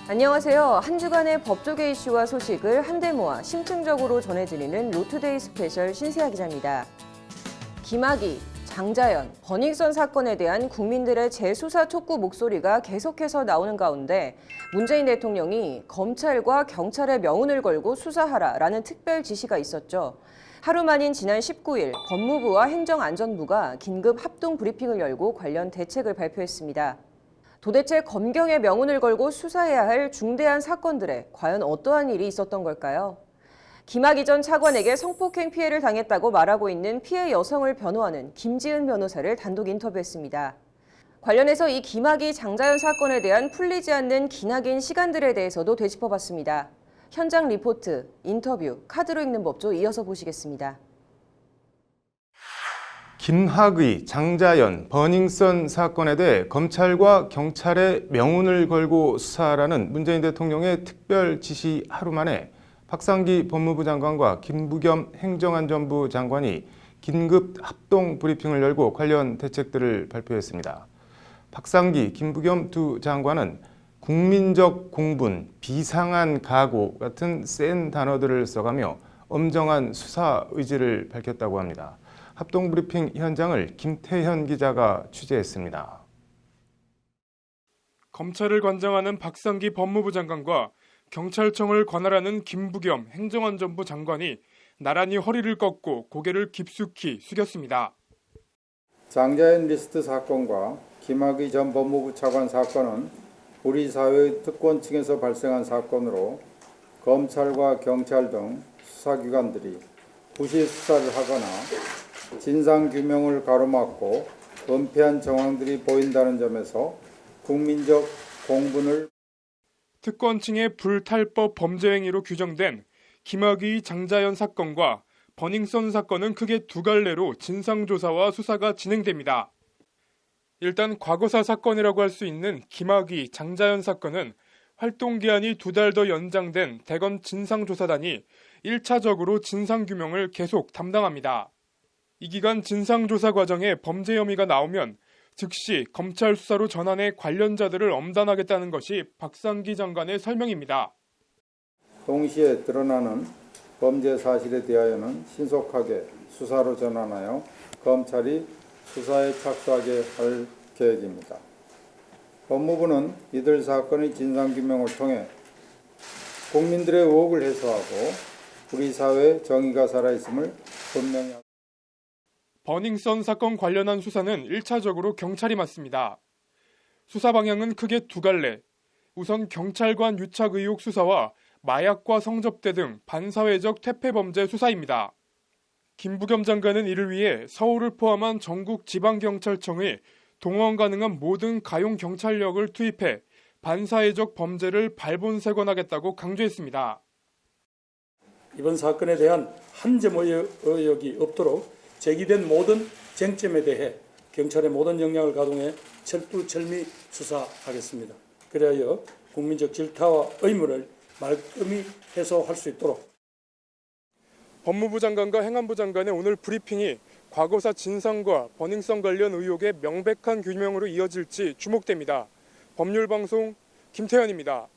안녕하세요. 한 주간의 법조계 이슈와 소식을 한데 모아 심층적으로 전해드리는 로투데이 스페셜 신세아 기자입니다. 김학의, 장자연, 버닝썬 사건에 대한 국민들의 재수사 촉구 목소리가 계속해서 나오는 가운데 문재인 대통령이 검찰과 경찰의 명운을 걸고 수사하라라는 특별 지시가 있었죠. 하루 만인 지난 19일 법무부와 행정안전부가 긴급 합동 브리핑을 열고 관련 대책을 발표했습니다. 도대체 검경의 명운을 걸고 수사해야 할 중대한 사건들에 과연 어떠한 일이 있었던 걸까요? 김학의 전 차관에게 성폭행 피해를 당했다고 말하고 있는 피해 여성을 변호하는 김지은 변호사를 단독 인터뷰했습니다. 관련해서 이 김학의 장자연 사건에 대한 풀리지 않는 기나긴 시간들에 대해서도 되짚어봤습니다. 현장 리포트, 인터뷰, 카드로 읽는 법조 이어서 보시겠습니다. 김학의, 장자연, 버닝썬 사건에 대해 검찰과 경찰의 명운을 걸고 수사하라는 문재인 대통령의 특별 지시 하루 만에 박상기 법무부 장관과 김부겸 행정안전부 장관이 긴급 합동 브리핑을 열고 관련 대책들을 발표했습니다. 박상기, 김부겸 두 장관은 국민적 공분, 비상한 각오 같은 센 단어들을 써가며 엄정한 수사 의지를 밝혔다고 합니다. 합동 브리핑 현장을 김태현 기자가 취재했습니다. 검찰을 관장하는 박상기 법무부 장관과 경찰청을 관할하는 김부겸 행정안전부 장관이 나란히 허리를 꺾고 고개를 깊숙이 숙였습니다. 장자연 리스트 사건과 김학의 전 법무부 차관 사건은 우리 사회의 특권층에서 발생한 사건으로 검찰과 경찰 등 수사기관들이 부실 수사를 하거나 진상규명을 가로막고 은폐한 정황들이 보인다는 점에서 국민적 공분을 특권층의 불탈법 범죄 행위로 규정된 김학의 장자연 사건과 버닝썬 사건은 크게 두 갈래로 진상조사와 수사가 진행됩니다. 일단 과거사 사건이라고 할 수 있는 김학의 장자연 사건은 활동기한이 2달 더 연장된 대검 진상조사단이 1차적으로 진상규명을 계속 담당합니다. 이 기간 진상조사 과정에 범죄 혐의가 나오면 즉시 검찰 수사로 전환해 관련자들을 엄단하겠다는 것이 박상기 장관의 설명입니다. 동시에 드러나는 범죄 사실에 대하여는 신속하게 수사로 전환하여 검찰이 수사에 착수하게 할 계획입니다. 법무부는 이들 사건의 진상규명을 통해 국민들의 의혹을 해소하고 우리 사회의 정의가 살아있음을 분명히 하고 버닝썬 사건 관련한 수사는 1차적으로 경찰이 맡습니다. 수사 방향은 크게 두 갈래. 우선 경찰관 유착 의혹 수사와 마약과 성접대 등 반사회적 퇴폐범죄 수사입니다. 김부겸 장관은 이를 위해 서울을 포함한 전국 지방경찰청의 동원 가능한 모든 가용 경찰력을 투입해 반사회적 범죄를 발본색원하겠다고 강조했습니다. 이번 사건에 대한 한 점 의혹이 없도록 제기된 모든 쟁점에 대해 경찰의 모든 역량을 가동해 철두철미 수사하겠습니다. 그리하여 국민적 질타와 의무를 말끔히 해소할 수 있도록. 법무부 장관과 행안부 장관의 오늘 브리핑이 과거사 진상과 버닝썬 관련 의혹의 명백한 규명으로 이어질지 주목됩니다. 법률방송 김태현입니다.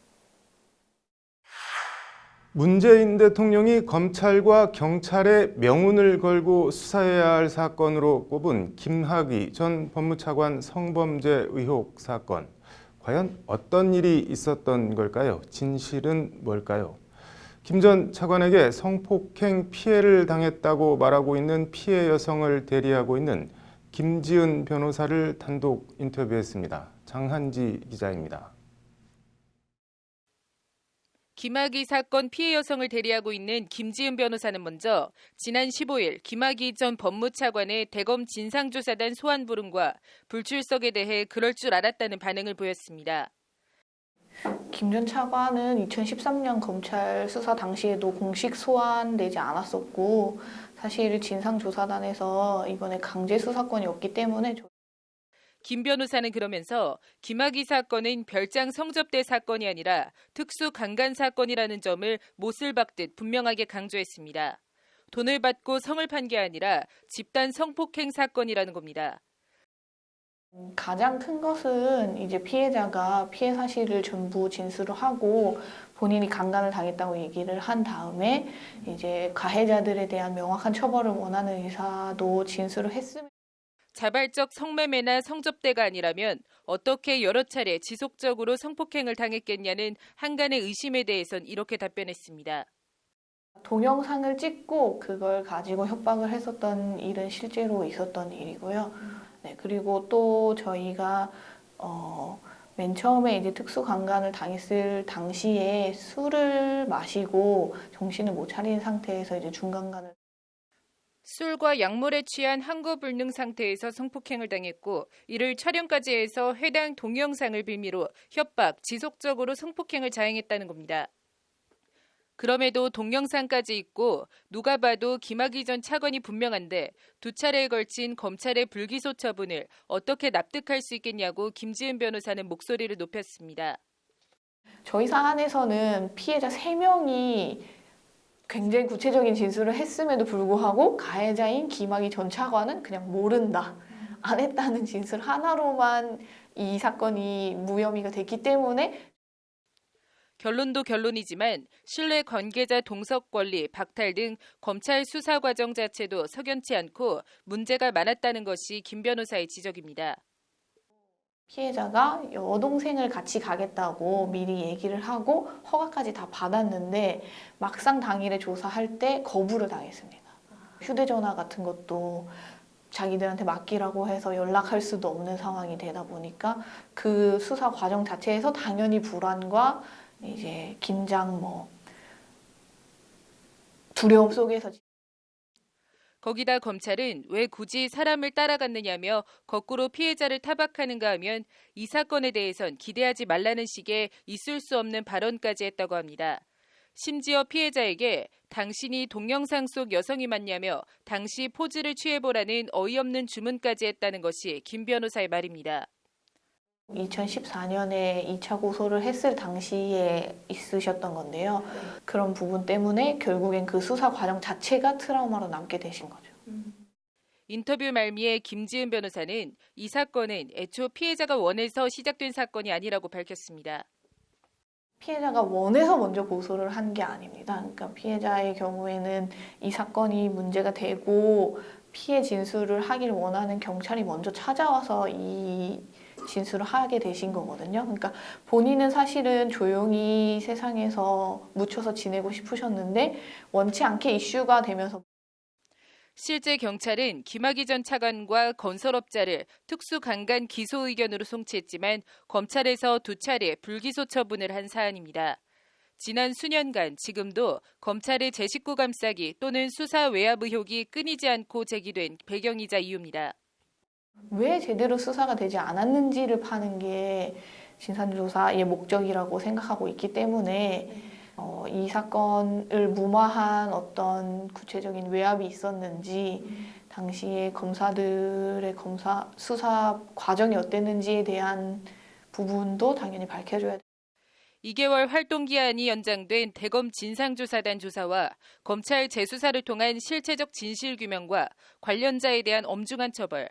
문재인 대통령이 검찰과 경찰의 명운을 걸고 수사해야 할 사건으로 꼽은 김학의 전 법무차관 성범죄 의혹 사건. 과연 어떤 일이 있었던 걸까요? 진실은 뭘까요? 김 전 차관에게 성폭행 피해를 당했다고 말하고 있는 피해 여성을 대리하고 있는 김지은 변호사를 단독 인터뷰했습니다. 장한지 기자입니다. 김학의 사건 피해 여성을 대리하고 있는 김지은 변호사는 먼저 지난 15일 김학의 전 법무차관의 대검 진상조사단 소환 부름과 불출석에 대해 그럴 줄 알았다는 반응을 보였습니다. 김 전 차관은 2013년 검찰 수사 당시에도 공식 소환되지 않았었고 사실 진상조사단에서 이번에 강제 수사권이 없기 때문에 김 변호사는 그러면서 김학의 사건은 별장 성접대 사건이 아니라 특수 강간 사건이라는 점을 못을 박듯 분명하게 강조했습니다. 돈을 받고 성을 판 게 아니라 집단 성폭행 사건이라는 겁니다. 가장 큰 것은 이제 피해자가 피해 사실을 전부 진술을 하고 본인이 강간을 당했다고 얘기를 한 다음에 이제 가해자들에 대한 명확한 처벌을 원하는 의사도 진술을 했으면 자발적 성매매나 성접대가 아니라면 어떻게 여러 차례 지속적으로 성폭행을 당했겠냐는 한간의 의심에 대해선 이렇게 답변했습니다. 동영상을 찍고 그걸 가지고 협박을 했었던 일은 실제로 있었던 일이고요. 네, 그리고 또 저희가 맨 처음에 이제 특수강간을 당했을 당시에 술을 마시고 정신을 못 차린 상태에서 이제 중강간을 술과 약물에 취한 환거불능 상태에서 성폭행을 당했고 이를 촬영까지 해서 해당 동영상을 빌미로 협박, 지속적으로 성폭행을 자행했다는 겁니다. 그럼에도 동영상까지 있고 누가 봐도 김학의 전 차관이 분명한데 두 차례에 걸친 검찰의 불기소 처분을 어떻게 납득할 수 있겠냐고 김지은 변호사는 목소리를 높였습니다. 저희 사안에서는 피해자 3명이 굉장히 구체적인 진술을 했음에도 불구하고 가해자인 김학의 전 차관은 그냥 모른다, 안 했다는 진술 하나로만 이 사건이 무혐의가 됐기 때문에 결론도 결론이지만 신뢰 관계자 동석 권리, 박탈 등 검찰 수사 과정 자체도 석연치 않고 문제가 많았다는 것이 김 변호사의 지적입니다. 피해자가 여동생을 같이 가겠다고 미리 얘기를 하고 허가까지 다 받았는데 막상 당일에 조사할 때 거부를 당했습니다. 휴대전화 같은 것도 자기들한테 맡기라고 해서 연락할 수도 없는 상황이 되다 보니까 그 수사 과정 자체에서 당연히 불안과 이제 긴장, 두려움 속에서 거기다 검찰은 왜 굳이 사람을 따라갔느냐며 거꾸로 피해자를 타박하는가 하면 이 사건에 대해선 기대하지 말라는 식의 있을 수 없는 발언까지 했다고 합니다. 심지어 피해자에게 당신이 동영상 속 여성이 맞냐며 당시 포즈를 취해보라는 어이없는 주문까지 했다는 것이 김 변호사의 말입니다. 2014년에 2차 고소를 했을 당시에 있으셨던 건데요. 그런 부분 때문에 결국엔 그 수사 과정 자체가 트라우마로 남게 되신 거죠. 인터뷰 말미에 김지은 변호사는 이 사건은 애초 피해자가 원해서 시작된 사건이 아니라고 밝혔습니다. 피해자가 원해서 먼저 고소를 한 게 아닙니다. 그러니까 피해자의 경우에는 이 사건이 문제가 되고 피해 진술을 하길 원하는 경찰이 먼저 찾아와서 이 진술을 하게 되신 거거든요. 그러니까 본인은 사실은 조용히 세상에서 묻혀서 지내고 싶으셨는데 원치 않게 이슈가 되면서 실제 경찰은 김학의 전 차관과 건설업자를 특수강간 기소 의견으로 송치했지만 검찰에서 두 차례 불기소 처분을 한 사안입니다. 지난 수년간 지금도 검찰의 제 식구 감싸기 또는 수사 외압 의혹이 끊이지 않고 제기된 배경이자 이유입니다. 왜 제대로 수사가 되지 않았는지를 파는 게 진상조사의 목적이라고 생각하고 있기 때문에 이 사건을 무마한 어떤 구체적인 외압이 있었는지 당시에 검사들의 수사 과정이 어땠는지에 대한 부분도 당연히 밝혀줘야 돼요. 2개월 활동기한이 연장된 대검 진상조사단 조사와 검찰 재수사를 통한 실체적 진실규명과 관련자에 대한 엄중한 처벌,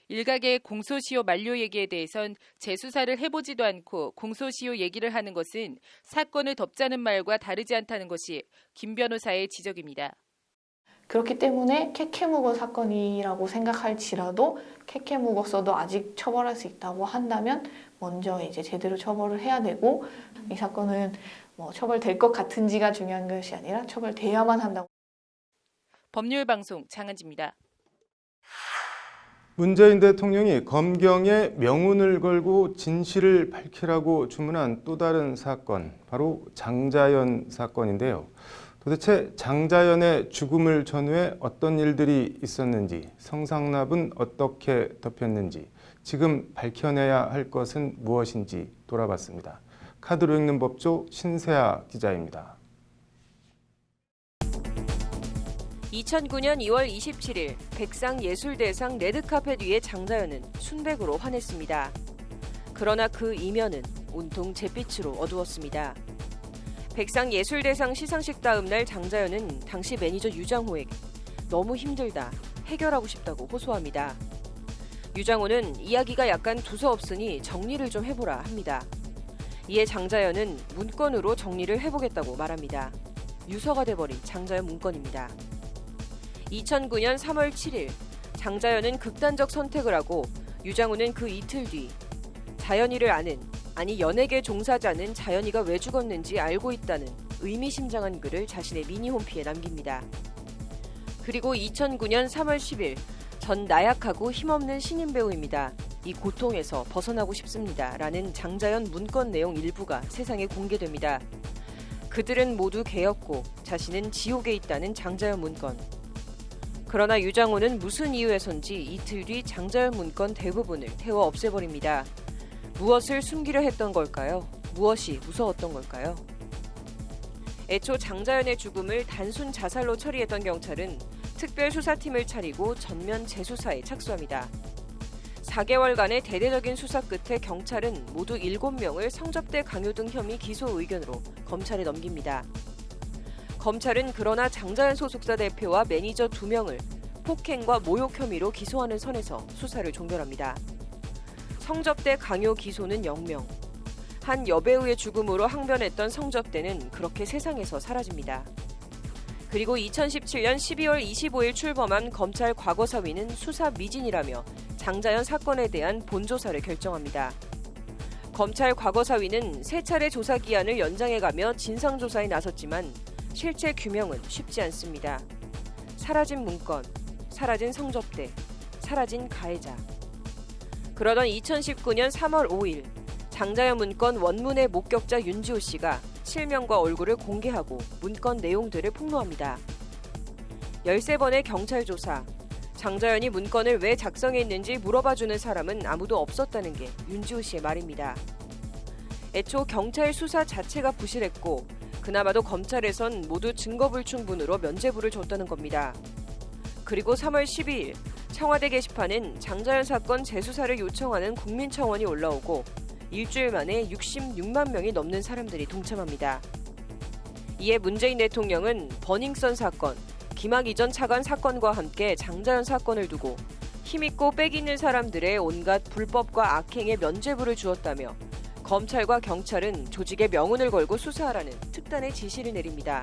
일각의 공소시효 만료 얘기에 대해선 재수사를 해보지도 않고 공소시효 얘기를 하는 것은 사건을 덮자는 말과 다르지 않다는 것이 김 변호사의 지적입니다. 그렇기 때문에 캐캐묵은 사건이라고 생각할지라도 캐캐묵었어도 아직 처벌할 수 있다고 한다면 먼저 이제 제대로 처벌을 해야 되고 이 사건은 처벌될 것 같은지가 중요한 것이 아니라 처벌돼야만 한다고. 법률방송 장한지입니다. 문재인 대통령이 검경에 명운을 걸고 진실을 밝히라고 주문한 또 다른 사건, 바로 장자연 사건인데요. 도대체 장자연의 죽음을 전후해 어떤 일들이 있었는지, 성상납은 어떻게 덮였는지, 지금 밝혀내야 할 것은 무엇인지 돌아봤습니다. 카드로 읽는 법조 신세아 기자입니다. 2009년 2월 27일 백상예술대상 레드카펫 위에 장자연은 순백으로 환했습니다. 그러나 그 이면은 온통 잿빛으로 어두웠습니다. 백상예술대상 시상식 다음 날 장자연은 당시 매니저 유장호에게 너무 힘들다, 해결하고 싶다고 호소합니다. 유장호는 이야기가 약간 두서없으니 정리를 좀 해보라 합니다. 이에 장자연은 문건으로 정리를 해보겠다고 말합니다. 유서가 돼버린 장자연 문건입니다. 2009년 3월 7일 장자연은 극단적 선택을 하고 유장호는 그 이틀 뒤 자연이를 아니 연예계 종사자는 자연이가 왜 죽었는지 알고 있다는 의미심장한 글을 자신의 미니 홈피에 남깁니다. 그리고 2009년 3월 10일 전 나약하고 힘없는 신인 배우입니다. 이 고통에서 벗어나고 싶습니다. 라는 장자연 문건 내용 일부가 세상에 공개됩니다. 그들은 모두 개였고 자신은 지옥에 있다는 장자연 문건. 그러나 유장호는 무슨 이유에선지 이틀 뒤 장자연 문건 대부분을 태워 없애버립니다. 무엇을 숨기려 했던 걸까요? 무엇이 무서웠던 걸까요? 애초 장자연의 죽음을 단순 자살로 처리했던 경찰은 특별수사팀을 차리고 전면 재수사에 착수합니다. 4개월간의 대대적인 수사 끝에 경찰은 모두 7명을 성접대 강요 등 혐의 기소 의견으로 검찰에 넘깁니다. 검찰은 그러나 장자연 소속사 대표와 매니저 2명을 폭행과 모욕 혐의로 기소하는 선에서 수사를 종결합니다. 성접대 강요 기소는 0명. 한 여배우의 죽음으로 항변했던 성접대는 그렇게 세상에서 사라집니다. 그리고 2017년 12월 25일 출범한 검찰 과거사위는 수사 미진이라며 장자연 사건에 대한 본조사를 결정합니다. 검찰 과거사위는 3차례 조사 기한을 연장해가며 진상조사에 나섰지만 실체 규명은 쉽지 않습니다. 사라진 문건, 사라진 성접대, 사라진 가해자. 그러던 2019년 3월 5일 장자연 문건 원문의 목격자 윤지호 씨가 실명과 얼굴을 공개하고 문건 내용들을 폭로합니다. 13번의 경찰 조사, 장자연이 문건을 왜 작성했는지 물어봐주는 사람은 아무도 없었다는 게 윤지호 씨의 말입니다. 애초 경찰 수사 자체가 부실했고 그나마도 검찰에선 모두 증거불충분으로 면죄부를 줬다는 겁니다. 그리고 3월 12일 청와대 게시판엔 장자연 사건 재수사를 요청하는 국민청원이 올라오고 일주일 만에 66만 명이 넘는 사람들이 동참합니다. 이에 문재인 대통령은 버닝썬 사건, 김학의 전 차관 사건과 함께 장자연 사건을 두고 힘있고 빽 있는 사람들의 온갖 불법과 악행에 면죄부를 주었다며 검찰과 경찰은 조직의 명운을 걸고 수사하라는 특단의 지시를 내립니다.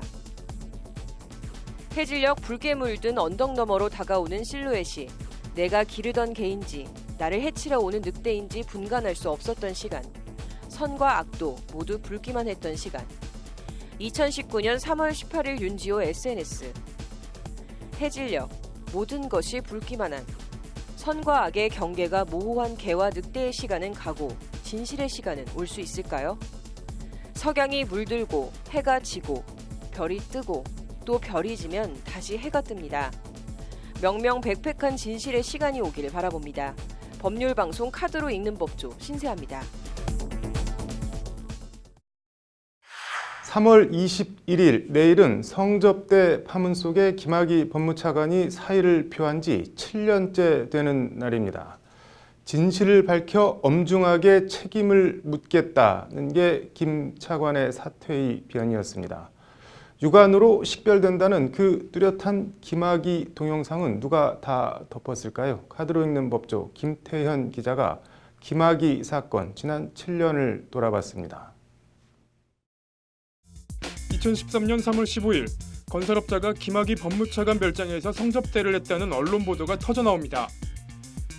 해질녘 붉게 물든 언덕 너머로 다가오는 실루엣이 내가 기르던 개인지 나를 해치러 오는 늑대인지 분간할 수 없었던 시간. 선과 악도 모두 붉기만 했던 시간. 2019년 3월 18일 윤지호 SNS. 해질녘 모든 것이 붉기만 한 선과 악의 경계가 모호한 개와 늑대의 시간은 가고 진실의 시간은 올 수 있을까요? 석양이 물들고 해가 지고 별이 뜨고 또 별이 지면 다시 해가 뜹니다. 명명백백한 진실의 시간이 오기를 바라봅니다. 법률방송 카드로 읽는 법조 신세아입니다. 3월 21일 내일은 성접대 파문 속에 김학의 법무차관이 사의를 표한 지 7년째 되는 날입니다. 진실을 밝혀 엄중하게 책임을 묻겠다는 게 김 차관의 사퇴의 변이었습니다. 육안으로 식별된다는 그 뚜렷한 김학의 동영상은 누가 다 덮었을까요? 카드로 읽는 법조 김태현 기자가 김학의 사건 지난 7년을 돌아봤습니다. 2013년 3월 15일 건설업자가 김학의 법무차관 별장에서 성접대를 했다는 언론 보도가 터져나옵니다.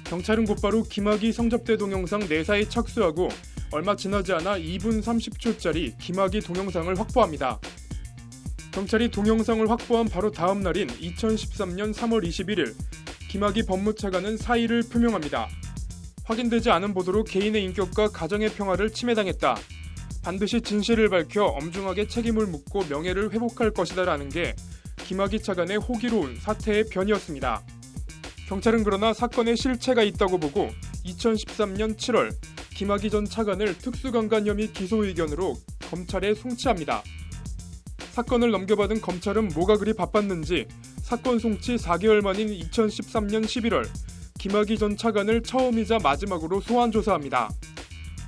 경찰은 곧바로 김학의 성접대 동영상 내사에 착수하고 얼마 지나지 않아 2분 30초짜리 김학의 동영상을 확보합니다. 경찰이 동영상을 확보한 바로 다음 날인 2013년 3월 21일 김학의 법무차관은 사의를 표명합니다. 확인되지 않은 보도로 개인의 인격과 가정의 평화를 침해당했다. 반드시 진실을 밝혀 엄중하게 책임을 묻고 명예를 회복할 것이다라는 게 김학의 차관의 호기로운 사퇴의 변이었습니다. 경찰은 그러나 사건에 실체가 있다고 보고 2013년 7월 김학의 전 차관을 특수강간 혐의 기소 의견으로 검찰에 송치합니다. 사건을 넘겨받은 검찰은 뭐가 그리 바빴는지 사건 송치 4개월 만인 2013년 11월 김학의 전 차관을 처음이자 마지막으로 소환 조사합니다.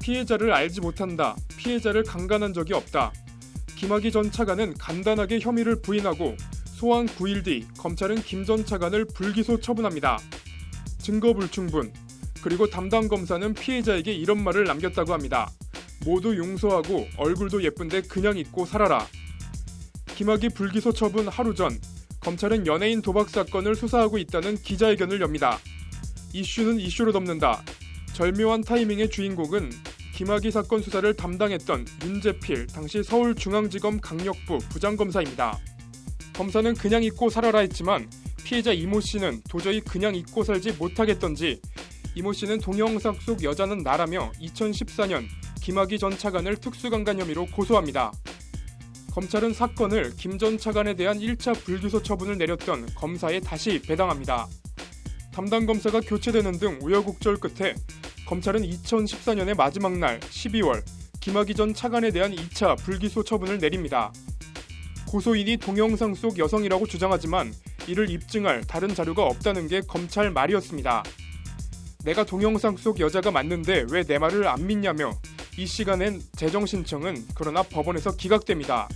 피해자를 알지 못한다. 피해자를 강간한 적이 없다. 김학의 전 차관은 간단하게 혐의를 부인하고 소환 9일 뒤 검찰은 김 전 차관을 불기소 처분합니다. 증거 불충분, 그리고 담당 검사는 피해자에게 이런 말을 남겼다고 합니다. 모두 용서하고 얼굴도 예쁜데 그냥 잊고 살아라. 김학의 불기소 처분 하루 전 검찰은 연예인 도박 사건을 수사하고 있다는 기자회견을 엽니다. 이슈는 이슈로 덮는다. 절묘한 타이밍의 주인공은 김학의 사건 수사를 담당했던 윤재필 당시 서울중앙지검 강력부 부장검사입니다. 검사는 그냥 잊고 살아라 했지만 피해자 이모 씨는 도저히 그냥 잊고 살지 못하겠던지 이모 씨는 동영상 속 여자는 나라며 2014년 김학의 전 차관을 특수강간 혐의로 고소합니다. 검찰은 사건을 김 전 차관에 대한 1차 불기소 처분을 내렸던 검사에 다시 배당합니다. 담당 검사가 교체되는 등 우여곡절 끝에 검찰은 2014년의 마지막 날 12월 김학의 전 차관에 대한 2차 불기소 처분을 내립니다. 고소인이 동영상 속 여성이라고 주장하지만 이를 입증할 다른 자료가 없다는 게 검찰 말이었습니다. 내가 동영상 속 여자가 맞는데 왜 내 말을 안 믿냐며 이 시간엔 재정 신청은 그러나 법원에서 기각됩니다.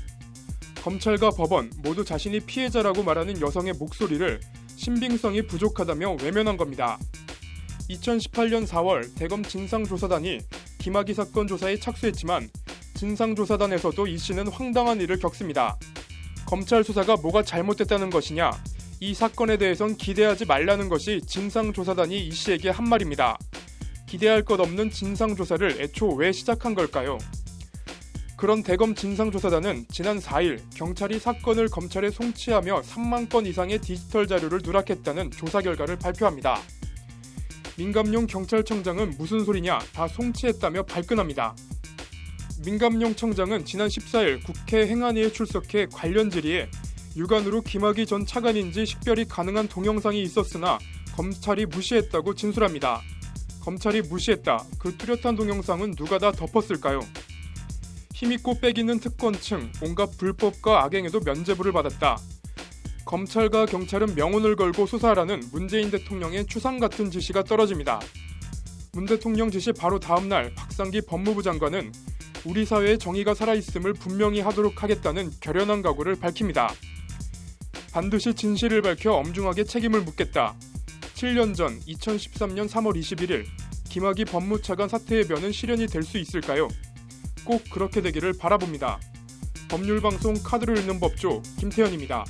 검찰과 법원 모두 자신이 피해자라고 말하는 여성의 목소리를 신빙성이 부족하다며 외면한 겁니다. 2018년 4월 대검 진상조사단이 김학의 사건 조사에 착수했지만 진상조사단에서도 이 씨는 황당한 일을 겪습니다. 검찰 수사가 뭐가 잘못됐다는 것이냐, 이 사건에 대해선 기대하지 말라는 것이 진상조사단이 이 씨에게 한 말입니다. 기대할 것 없는 진상조사를 애초 왜 시작한 걸까요? 그런 대검 진상조사단은 지난 4일 경찰이 사건을 검찰에 송치하며 3만 건 이상의 디지털 자료를 누락했다는 조사 결과를 발표합니다. 민감용 경찰청장은 무슨 소리냐, 다 송치했다며 발끈합니다. 민감용 청장은 지난 14일 국회 행안위에 출석해 관련 질의에 유관으로 김학의 전 차관인지 식별이 가능한 동영상이 있었으나 검찰이 무시했다고 진술합니다. 검찰이 무시했다. 그 뚜렷한 동영상은 누가 다 덮었을까요? 힘있고 빼기는 특권층, 온갖 불법과 악행에도 면죄부를 받았다. 검찰과 경찰은 명운을 걸고 수사하라는 문재인 대통령의 추상 같은 지시가 떨어집니다. 문 대통령 지시 바로 다음 날 박상기 법무부 장관은 우리 사회의 정의가 살아있음을 분명히 하도록 하겠다는 결연한 각오를 밝힙니다. 반드시 진실을 밝혀 엄중하게 책임을 묻겠다. 7년 전 2013년 3월 21일 김학의 법무차관 사퇴의 변은 실현이 될 수 있을까요? 꼭 그렇게 되기를 바라봅니다. 법률방송 카드를 읽는 법조 김태현입니다.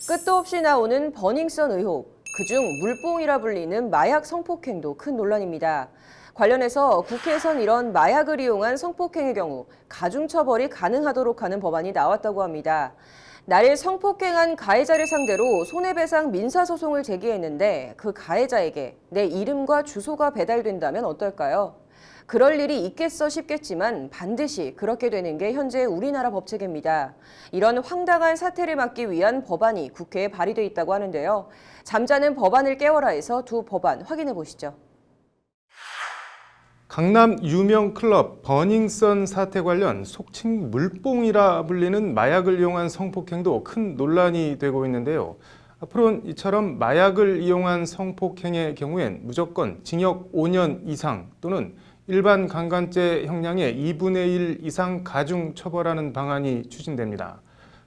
끝도 없이 나오는 버닝썬 의혹, 그중 물뽕이라 불리는 마약 성폭행도 큰 논란입니다. 관련해서 국회에선 이런 마약을 이용한 성폭행의 경우 가중처벌이 가능하도록 하는 법안이 나왔다고 합니다. 나를 성폭행한 가해자를 상대로 손해배상 민사소송을 제기했는데 그 가해자에게 내 이름과 주소가 배달된다면 어떨까요? 그럴 일이 있겠어 싶겠지만 반드시 그렇게 되는 게 현재 우리나라 법체계입니다. 이런 황당한 사태를 막기 위한 법안이 국회에 발의돼 있다고 하는데요. 잠자는 법안을 깨워라에서 두 법안 확인해 보시죠. 강남 유명 클럽 버닝썬 사태 관련 속칭 물뽕이라 불리는 마약을 이용한 성폭행도 큰 논란이 되고 있는데요. 앞으로는 이처럼 마약을 이용한 성폭행의 경우엔 무조건 징역 5년 이상 또는 일반 강간죄 형량의 2분의 1 이상 가중 처벌하는 방안이 추진됩니다.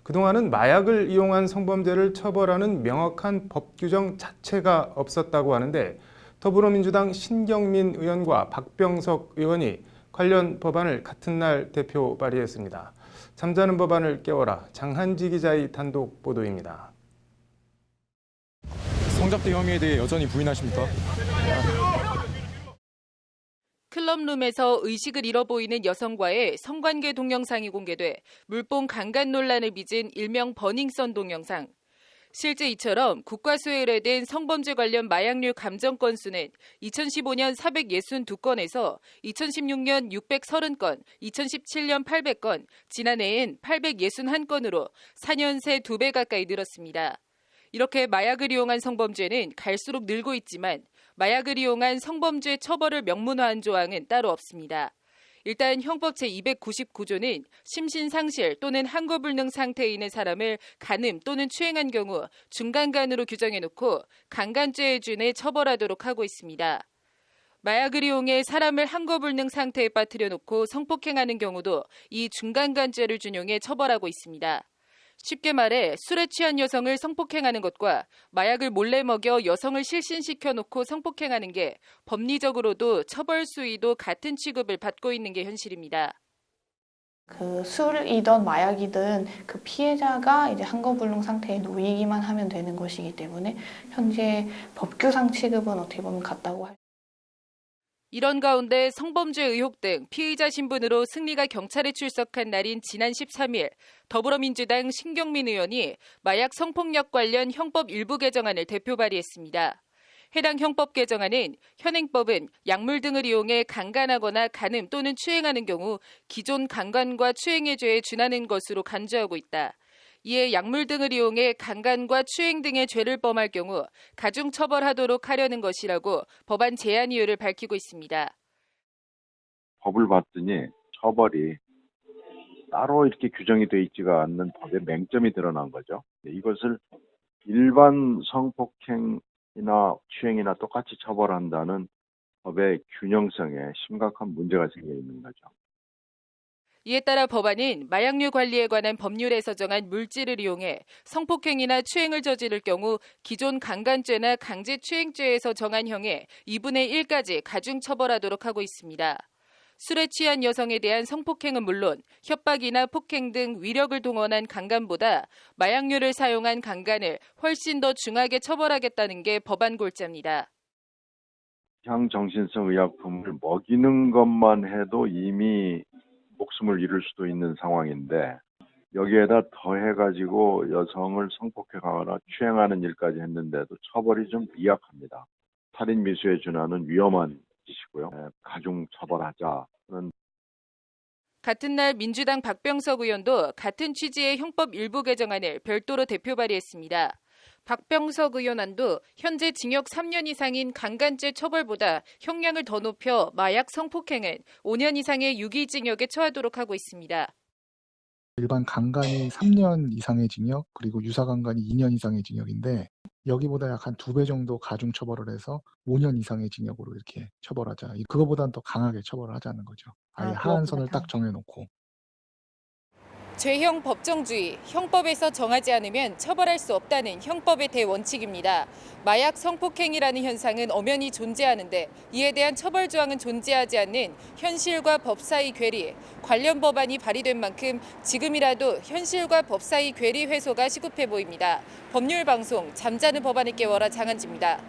그동안은 마약을 이용한 성범죄를 처벌하는 명확한 법 규정 자체가 없었다고 하는데 더불어민주당 신경민 의원과 박병석 의원이 관련 법안을 같은 날 대표 발의했습니다. 잠자는 법안을 깨워라. 장한지 기자의 단독 보도입니다. 성접대 혐의에 대해 여전히 부인하십니까? 클럽룸에서 의식을 잃어 보이는 여성과의 성관계 동영상이 공개돼 물뽕 강간 논란을 빚은 일명 버닝썬 동영상. 실제 이처럼 국과수에 의뢰된 성범죄 관련 마약류 감정 건수는 2015년 462건에서 2016년 630건, 2017년 800건, 지난해엔 861건으로 4년 새 2배 가까이 늘었습니다. 이렇게 마약을 이용한 성범죄는 갈수록 늘고 있지만 마약을 이용한 성범죄 처벌을 명문화한 조항은 따로 없습니다. 일단 형법 제299조는 심신상실 또는 항거불능 상태에 있는 사람을 간음 또는 추행한 경우 중간간으로 규정해놓고 강간죄에 준해 처벌하도록 하고 있습니다. 마약을 이용해 사람을 항거불능 상태에 빠뜨려 놓고 성폭행하는 경우도 이 중간간죄를 준용해 처벌하고 있습니다. 쉽게 말해 술에 취한 여성을 성폭행하는 것과 마약을 몰래 먹여 여성을 실신시켜 놓고 성폭행하는 게 법리적으로도 처벌 수위도 같은 취급을 받고 있는 게 현실입니다. 그 술이든 마약이든 그 피해자가 이제 한거불능 상태에 놓이기만 하면 되는 것이기 때문에 현재 법규상 취급은 어떻게 보면 같다고 할. 이런 가운데 성범죄 의혹 등 피의자 신분으로 승리가 경찰에 출석한 날인 지난 13일 더불어민주당 신경민 의원이 마약 성폭력 관련 형법 일부 개정안을 대표 발의했습니다. 해당 형법 개정안은 현행법은 약물 등을 이용해 강간하거나 간음 또는 추행하는 경우 기존 강간과 추행의 죄에 준하는 것으로 간주하고 있다. 이에 약물 등을 이용해 강간과 추행 등의 죄를 범할 경우 가중 처벌하도록 하려는 것이라고 법안 제안 이유를 밝히고 있습니다. 법을 봤더니 처벌이 따로 이렇게 규정이 되어 있지가 않는 법에 맹점이 드러난 거죠. 이것을 일반 성폭행이나 추행이나 똑같이 처벌한다는 법의 균형성에 심각한 문제가 생겨 있는 거죠. 이에 따라 법안은 마약류 관리에 관한 법률에서 정한 물질을 이용해 성폭행이나 추행을 저지를 경우 기존 강간죄나 강제추행죄에서 정한 형의 2분의 1까지 가중 처벌하도록 하고 있습니다. 술에 취한 여성에 대한 성폭행은 물론 협박이나 폭행 등 위력을 동원한 강간보다 마약류를 사용한 강간을 훨씬 더 중하게 처벌하겠다는 게 법안 골자입니다. 향정신성 의약품을 먹이는 것만 해도 이미 목숨을 잃을 수도 있는 상황인데 여기에다 더해가지고 여성을 성폭행하거나 추행하는 일까지 했는데도 처벌이 좀 미약합니다. 살인 미수에 준하는 위험한 짓이고요. 가중 처벌하자는. 같은 날 민주당 박병석 의원도 같은 취지의 형법 일부 개정안을 별도로 대표 발의했습니다. 박병석 의원안도 현재 징역 3년 이상인 강간죄 처벌보다 형량을 더 높여 마약 성폭행은 5년 이상의 유기징역에 처하도록 하고 있습니다. 일반 강간이 3년 이상의 징역, 그리고 유사강간이 2년 이상의 징역인데 여기보다 약 한 2배 정도 가중 처벌을 해서 5년 이상의 징역으로 이렇게 처벌하자. 그거보다는 더 강하게 처벌을 하자는 거죠. 아예 하한선을 딱 정해놓고. 죄형 법정주의, 형법에서 정하지 않으면 처벌할 수 없다는 형법의 대원칙입니다. 마약 성폭행이라는 현상은 엄연히 존재하는데 이에 대한 처벌 조항은 존재하지 않는 현실과 법 사이 괴리, 관련 법안이 발의된 만큼 지금이라도 현실과 법 사이 괴리 해소가 시급해 보입니다. 법률방송 잠자는 법안을 깨워라 장한지입니다.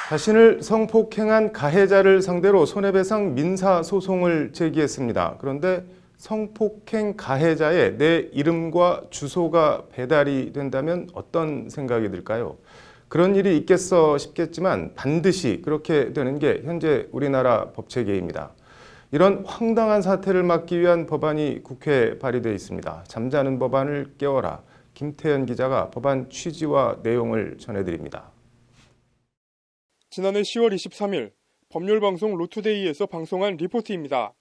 자신을 성폭행한 가해자를 상대로 손해배상 민사소송을 제기했습니다. 그런데 성폭행 가해자의 내 이름과 주소가 배달이 된다면 어떤 생각이 들까요? 그런 일이 있겠어 싶겠지만 반드시 그렇게 되는 게 현재 우리나라 법체계입니다. 이런 황당한 사태를 막기 위한 법안이 국회에 발의되어 있습니다. 잠자는 법안을 깨워라. 김태현 기자가 법안 취지와 내용을 전해드립니다. 지난해 10월 23일 법률방송 로투데이에서 방송한 리포트입니다.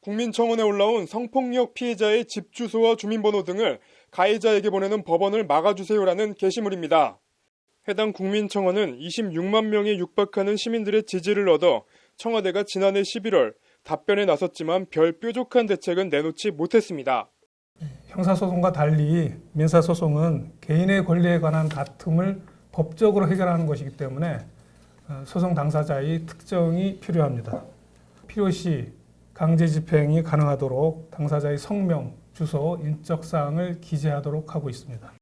국민청원에 올라온 성폭력 피해자의 집 주소와 주민번호 등을 가해자에게 보내는 법원을 막아주세요라는 게시물입니다. 해당 국민청원은 26만 명에 육박하는 시민들의 지지를 얻어 청와대가 지난해 11월 답변에 나섰지만 별 뾰족한 대책은 내놓지 못했습니다. 형사소송과 달리 민사소송은 개인의 권리에 관한 다툼을 법적으로 해결하는 것이기 때문에 소송 당사자의 특정이 필요합니다. 필요시 강제 집행이 가능하도록 당사자의 성명, 주소, 인적사항을 기재하도록 하고 있습니다.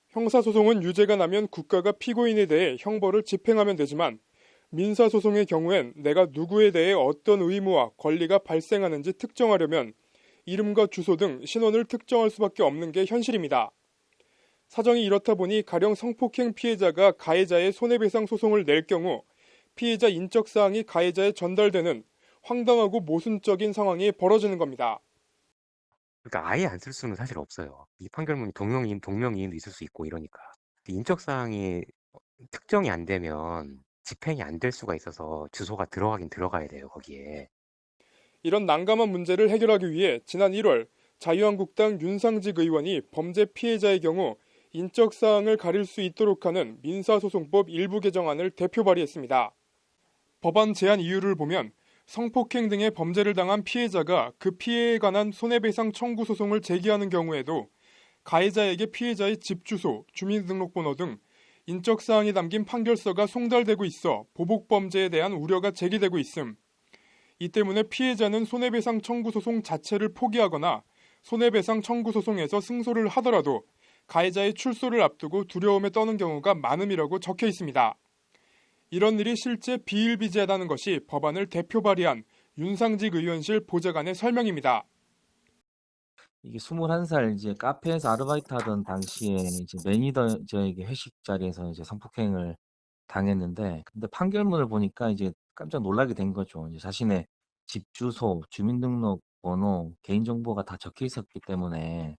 형사소송은 유죄가 나면 국가가 피고인에 대해 형벌을 집행하면 되지만 민사소송의 경우엔 내가 누구에 대해 어떤 의무와 권리가 발생하는지 특정하려면 이름과 주소 등 신원을 특정할 수밖에 없는 게 현실입니다. 사정이 이렇다 보니 가령 성폭행 피해자가 가해자의 손해배상 소송을 낼 경우 피해자 인적사항이 가해자에 전달되는 황당하고 모순적인 상황이 벌어지는 겁니다. 그러니까 아예 안 쓸 수는 사실 없어요. 이 판결문이 동명이인도 있을 수 있고 이러니까. 인적사항이 특정이 안 되면 집행이 안 될 수가 있어서 주소가 들어가긴 들어가야 돼요, 거기에. 이런 난감한 문제를 해결하기 위해 지난 1월 자유한국당 윤상직 의원이 범죄 피해자의 경우 인적사항을 가릴 수 있도록 하는 민사소송법 일부 개정안을 대표 발의했습니다. 법안 제안 이유를 보면 성폭행 등의 범죄를 당한 피해자가 그 피해에 관한 손해배상 청구 소송을 제기하는 경우에도 가해자에게 피해자의 집 주소, 주민등록번호 등 인적 사항이 담긴 판결서가 송달되고 있어 보복 범죄에 대한 우려가 제기되고 있음. 이 때문에 피해자는 손해배상 청구 소송 자체를 포기하거나 손해배상 청구 소송에서 승소를 하더라도 가해자의 출소를 앞두고 두려움에 떠는 경우가 많음이라고 적혀 있습니다. 이런 일이 실제 비일비재하다는 것이 법안을 대표 발의한 윤상직 의원실 보좌관의 설명입니다. 이게 21살 이제 카페에서 아르바이트 하던 당시에 이제 매니저에게 회식 자리에서 이제 성폭행을 당했는데, 근데 판결문을 보니까 이제 깜짝 놀라게 된 거죠. 이제 자신의 집 주소, 주민등록번호, 개인정보가 다 적혀 있었기 때문에.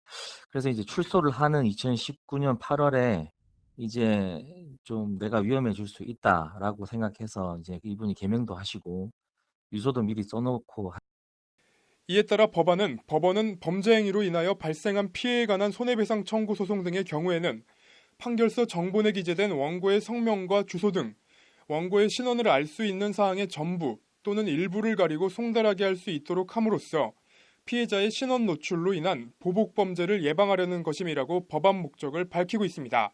그래서 이제 출소를 하는 2019년 8월에 이제 좀 내가 위험해질 수 있다라고 생각해서 이제 이분이 개명도 하시고 유서도 미리 써놓고. 이에 따라 법원은 범죄 행위로 인하여 발생한 피해에 관한 손해배상 청구 소송 등의 경우에는 판결서 정본에 기재된 원고의 성명과 주소 등 원고의 신원을 알 수 있는 사항의 전부 또는 일부를 가리고 송달하게 할 수 있도록 함으로써 피해자의 신원 노출로 인한 보복 범죄를 예방하려는 것임이라고 법안 목적을 밝히고 있습니다.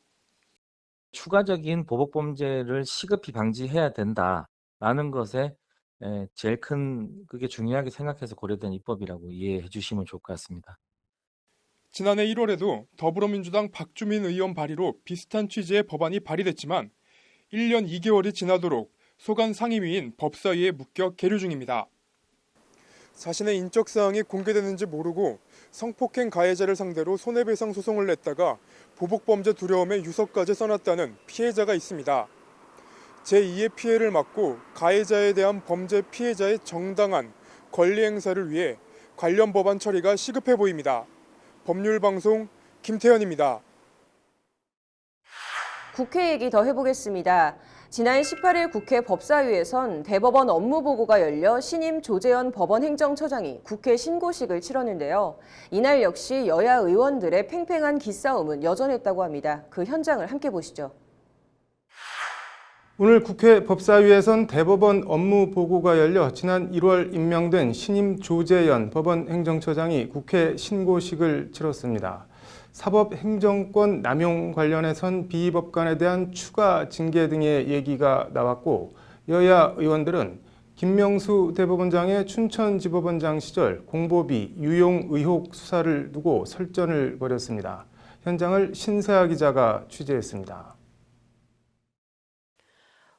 추가적인 보복 범죄를 시급히 방지해야 된다라는 것에 제일 큰 그게 중요하게 생각해서 고려된 입법이라고 이해해 주시면 좋을 것 같습니다. 지난해 1월에도 더불어민주당 박주민 의원 발의로 비슷한 취지의 법안이 발의됐지만 1년 2개월이 지나도록 소관 상임위인 법사위에 묶여 계류 중입니다. 자신의 인적 사항이 공개되는지 모르고 성폭행 가해자를 상대로 손해배상 소송을 냈다가 보복범죄 두려움에 유서까지 써놨다는 피해자가 있습니다. 제2의 피해를 막고 가해자에 대한 범죄 피해자의 정당한 권리 행사를 위해 관련 법안 처리가 시급해 보입니다. 법률방송 김태현입니다. 국회 얘기 더 해보겠습니다. 지난 18일 국회 법사위에선 대법원 업무보고가 열려 신임 조재현 법원행정처장이 국회 신고식을 치렀는데요. 이날 역시 여야 의원들의 팽팽한 기싸움은 여전했다고 합니다. 그 현장을 함께 보시죠. 오늘 국회 법사위에선 대법원 업무보고가 열려 지난 1월 임명된 신임 조재현 법원행정처장이 국회 신고식을 치렀습니다. 사법행정권 남용 관련해선 비법관에 대한 추가 징계 등의 얘기가 나왔고, 여야 의원들은 김명수 대법원장의 춘천지법원장 시절 공보비 유용 의혹 수사를 두고 설전을 벌였습니다. 현장을 신세아 기자가 취재했습니다.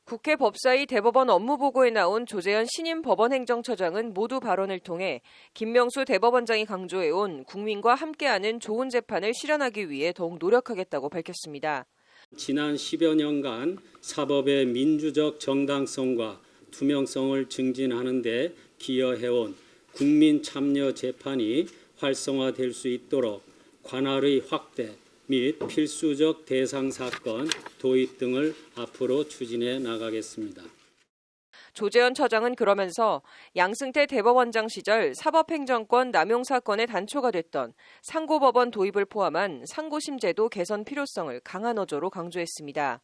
국회 법사위 대법원 업무보고에 나온 조재현 신임 법원행정처장은 모두 발언을 통해 김명수 대법원장이 강조해온 국민과 함께하는 좋은 재판을 실현하기 위해 더욱 노력하겠다고 밝혔습니다. 지난 10여 년간 사법의 민주적 정당성과 투명성을 증진하는 데 기여해온 국민 참여 재판이 활성화될 수 있도록 관할의 확대 및 필수적 대상 사건 도입 등을 앞으로 추진해 나가겠습니다. 조재현 처장은 그러면서 양승태 대법원장 시절 사법행정권 남용 사건의 단초가 됐던 상고법원 도입을 포함한 상고심제도 개선 필요성을 강한 어조로 강조했습니다.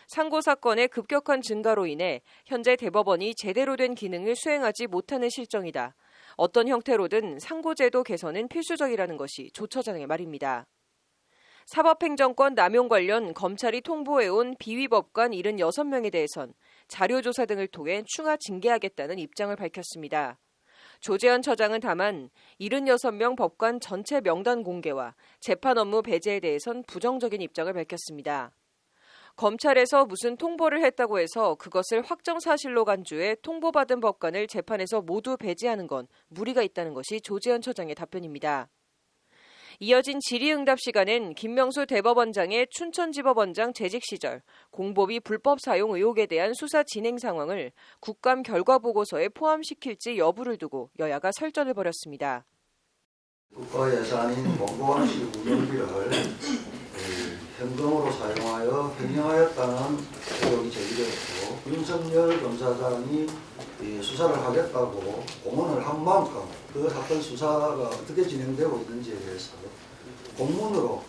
상고 사건의 급격한 증가로 인해 현재 대법원이 제대로 된 기능을 수행하지 못하는 실정이다. 어떤 형태로든 상고제도 개선은 필수적이라는 것이 조 처장의 말입니다. 사법행정권 남용 관련 검찰이 통보해온 비위법관 76명에 대해선 자료조사 등을 통해 추가 징계하겠다는 입장을 밝혔습니다. 조재현 처장은 다만 76명 법관 전체 명단 공개와 재판 업무 배제에 대해선 부정적인 입장을 밝혔습니다. 검찰에서 무슨 통보를 했다고 해서 그것을 확정 사실로 간주해 통보받은 법관을 재판에서 모두 배제하는 건 무리가 있다는 것이 조재현 처장의 답변입니다. 이어진 질의응답 시간엔 김명수 대법원장의 춘천지법원장 재직 시절 공보비 불법 사용 의혹에 대한 수사 진행 상황을 국감 결과 보고서에 포함시킬지 여부를 두고 여야가 설전을 벌였습니다. 국가 예산인 공공원식 운영비를 현금으로 사용하여 횡령하였다는 의혹이 제기되었고, 윤석열 검사장이 수사를 하겠다고 공언을 한 만큼 그 사건 수사가 어떻게 진행되고 있는지에 대해서 공문으로.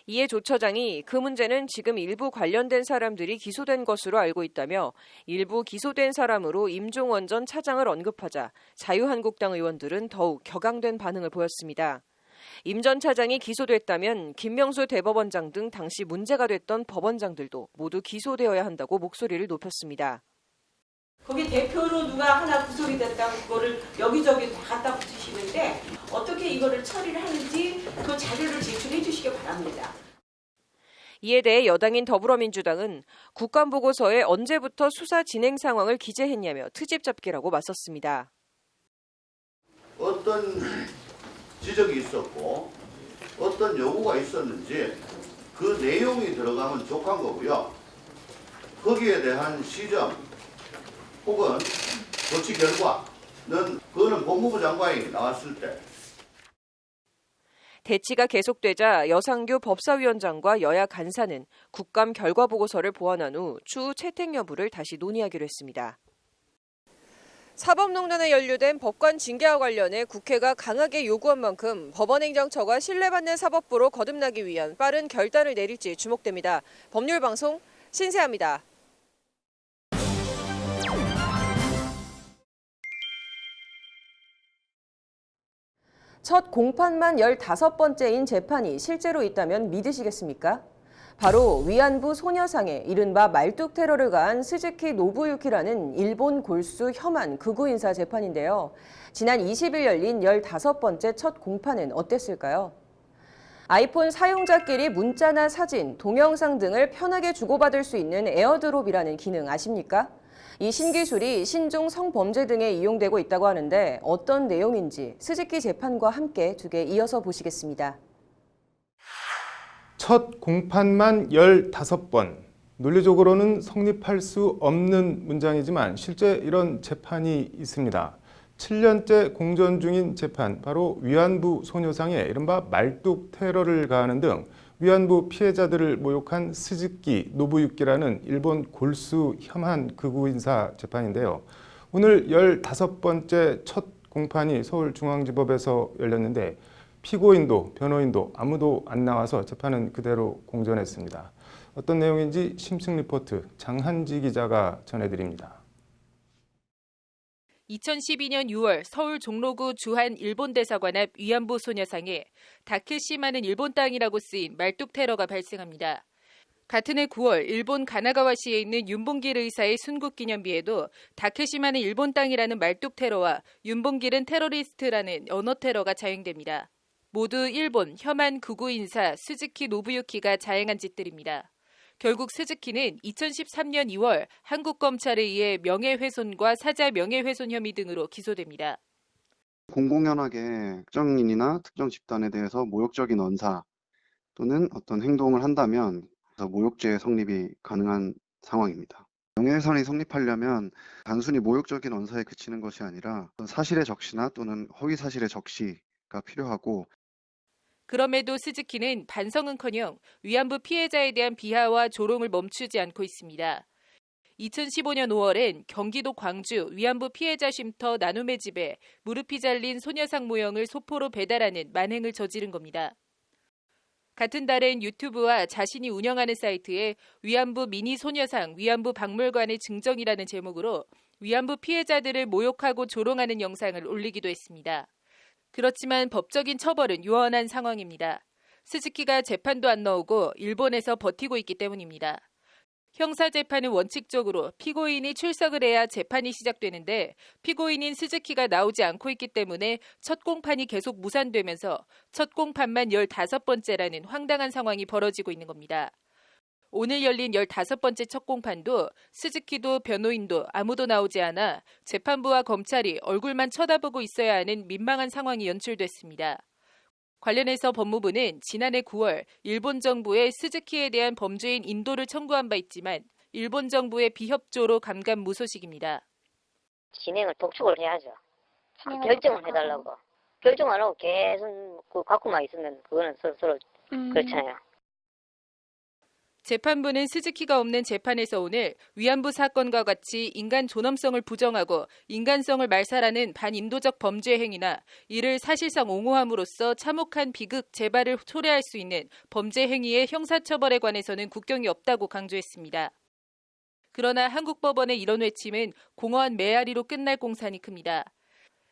이에 조 처장이 그 문제는 지금 일부 관련된 사람들이 기소된 것으로 알고 있다며 일부 기소된 사람으로 임종원 전 차장을 언급하자 자유한국당 의원들은 더욱 격앙된 반응을 보였습니다. 임 전 차장이 기소됐다면 김명수 대법원장 등 당시 문제가 됐던 법원장들도 모두 기소되어야 한다고 목소리를 높였습니다. 거기 대표로 누가 하나 구속이 됐다고 그거를 여기저기 다 갖다 붙이시는데 어떻게 이거를 처리를 하는지 그 자료를 제출해 주시기 바랍니다. 이에 대해 여당인 더불어민주당은 국감보고서에 언제부터 수사 진행 상황을 기재했냐며 트집 잡기라고 맞섰습니다. 어떤 지적이 있었고 어떤 요구가 있었는지 그 내용이 들어가면 족한 거고요. 거기에 대한 시점 혹은 조치 결과는 그거는 법무부 장관이 나왔을 때 대치가 계속되자 여상규 법사위원장과 여야 간사는 국감 결과 보고서를 보완한 후 추후 채택 여부를 다시 논의하기로 했습니다. 사법농단에 연루된 법관 징계와 관련해 국회가 강하게 요구한 만큼 법원행정처가 신뢰받는 사법부로 거듭나기 위한 빠른 결단을 내릴지 주목됩니다. 법률방송 신세아입니다. 첫 공판만 15번째인 재판이 실제로 있다면 믿으시겠습니까? 바로 위안부 소녀상에 이른바 말뚝 테러를 가한 스즈키 노부유키라는 일본 골수 혐한 극우 인사 재판인데요. 지난 20일 열린 15번째 첫 공판은 어땠을까요? 아이폰 사용자끼리 문자나 사진, 동영상 등을 편하게 주고받을 수 있는 에어드롭이라는 기능 아십니까? 이 신기술이 신종 성범죄 등에 이용되고 있다고 하는데 어떤 내용인지 스즈키 재판과 함께 두 개 이어서 보시겠습니다. 첫 공판만 15번. 논리적으로는 성립할 수 없는 문장이지만 실제 이런 재판이 있습니다. 7년째 공전 중인 재판, 바로 위안부 소녀상에 이른바 말뚝 테러를 가하는 등 위안부 피해자들을 모욕한 스즈키 노부유키라는 일본 골수 혐한 극우 인사 재판인데요. 오늘 15번째 첫 공판이 서울중앙지법에서 열렸는데 피고인도 변호인도 아무도 안 나와서 재판은 그대로 공전했습니다. 어떤 내용인지 심층 리포트 장한지 기자가 전해드립니다. 2012년 6월 서울 종로구 주한 일본대사관 앞 위안부 소녀상에 다케시마는 일본 땅이라고 쓰인 말뚝 테러가 발생합니다. 같은 해 9월 일본 가나가와시에 있는 윤봉길 의사의 순국기념비에도 다케시마는 일본 땅이라는 말뚝 테러와 윤봉길은 테러리스트라는 언어 테러가 자행됩니다. 모두 일본 혐한 극우 인사 스즈키 노부유키가 자행한 짓들입니다. 결국 스즈키는 2013년 2월 한국 검찰에 의해 명예훼손과 사자 명예훼손 혐의 등으로 기소됩니다. 공공연하게 특정인이나 특정 집단에 대해서 모욕적인 언사 또는 어떤 행동을 한다면 모욕죄 성립이 가능한 상황입니다. 명예훼손이 성립하려면 단순히 모욕적인 언사에 그치는 것이 아니라 사실의 적시나 또는 허위 사실의 적시가 필요하고, 그럼에도 스즈키는 반성은커녕 위안부 피해자에 대한 비하와 조롱을 멈추지 않고 있습니다. 2015년 5월엔 경기도 광주 위안부 피해자 쉼터 나눔의 집에 무릎이 잘린 소녀상 모형을 소포로 배달하는 만행을 저지른 겁니다. 같은 달엔 유튜브와 자신이 운영하는 사이트에 위안부 미니 소녀상 위안부 박물관의 증정이라는 제목으로 위안부 피해자들을 모욕하고 조롱하는 영상을 올리기도 했습니다. 그렇지만 법적인 처벌은 유언한 상황입니다. 스즈키가 재판도 안 나오고 일본에서 버티고 있기 때문입니다. 형사재판은 원칙적으로 피고인이 출석을 해야 재판이 시작되는데 피고인인 스즈키가 나오지 않고 있기 때문에 첫 공판이 계속 무산되면서 첫 공판만 15번째라는 황당한 상황이 벌어지고 있는 겁니다. 오늘 열린 15번째 첫 공판도 스즈키도 변호인도 아무도 나오지 않아 재판부와 검찰이 얼굴만 쳐다보고 있어야 하는 민망한 상황이 연출됐습니다. 관련해서 법무부는 지난해 9월 일본 정부에 스즈키에 대한 범죄인 인도를 청구한 바 있지만 일본 정부의 비협조로 감감무소식입니다. 진행을 독촉을 해야죠. 결정을 해달라고. 결정 안 하고 계속 갖고만 있으면 그거는 서로 그렇잖아요. 재판부는 스즈키가 없는 재판에서 오늘 위안부 사건과 같이 인간 존엄성을 부정하고 인간성을 말살하는 반인도적 범죄 행위나 이를 사실상 옹호함으로써 참혹한 비극 재발을 초래할 수 있는 범죄 행위의 형사처벌에 관해서는 국경이 없다고 강조했습니다. 그러나 한국 법원의 이런 외침은 공허한 메아리로 끝날 공산이 큽니다.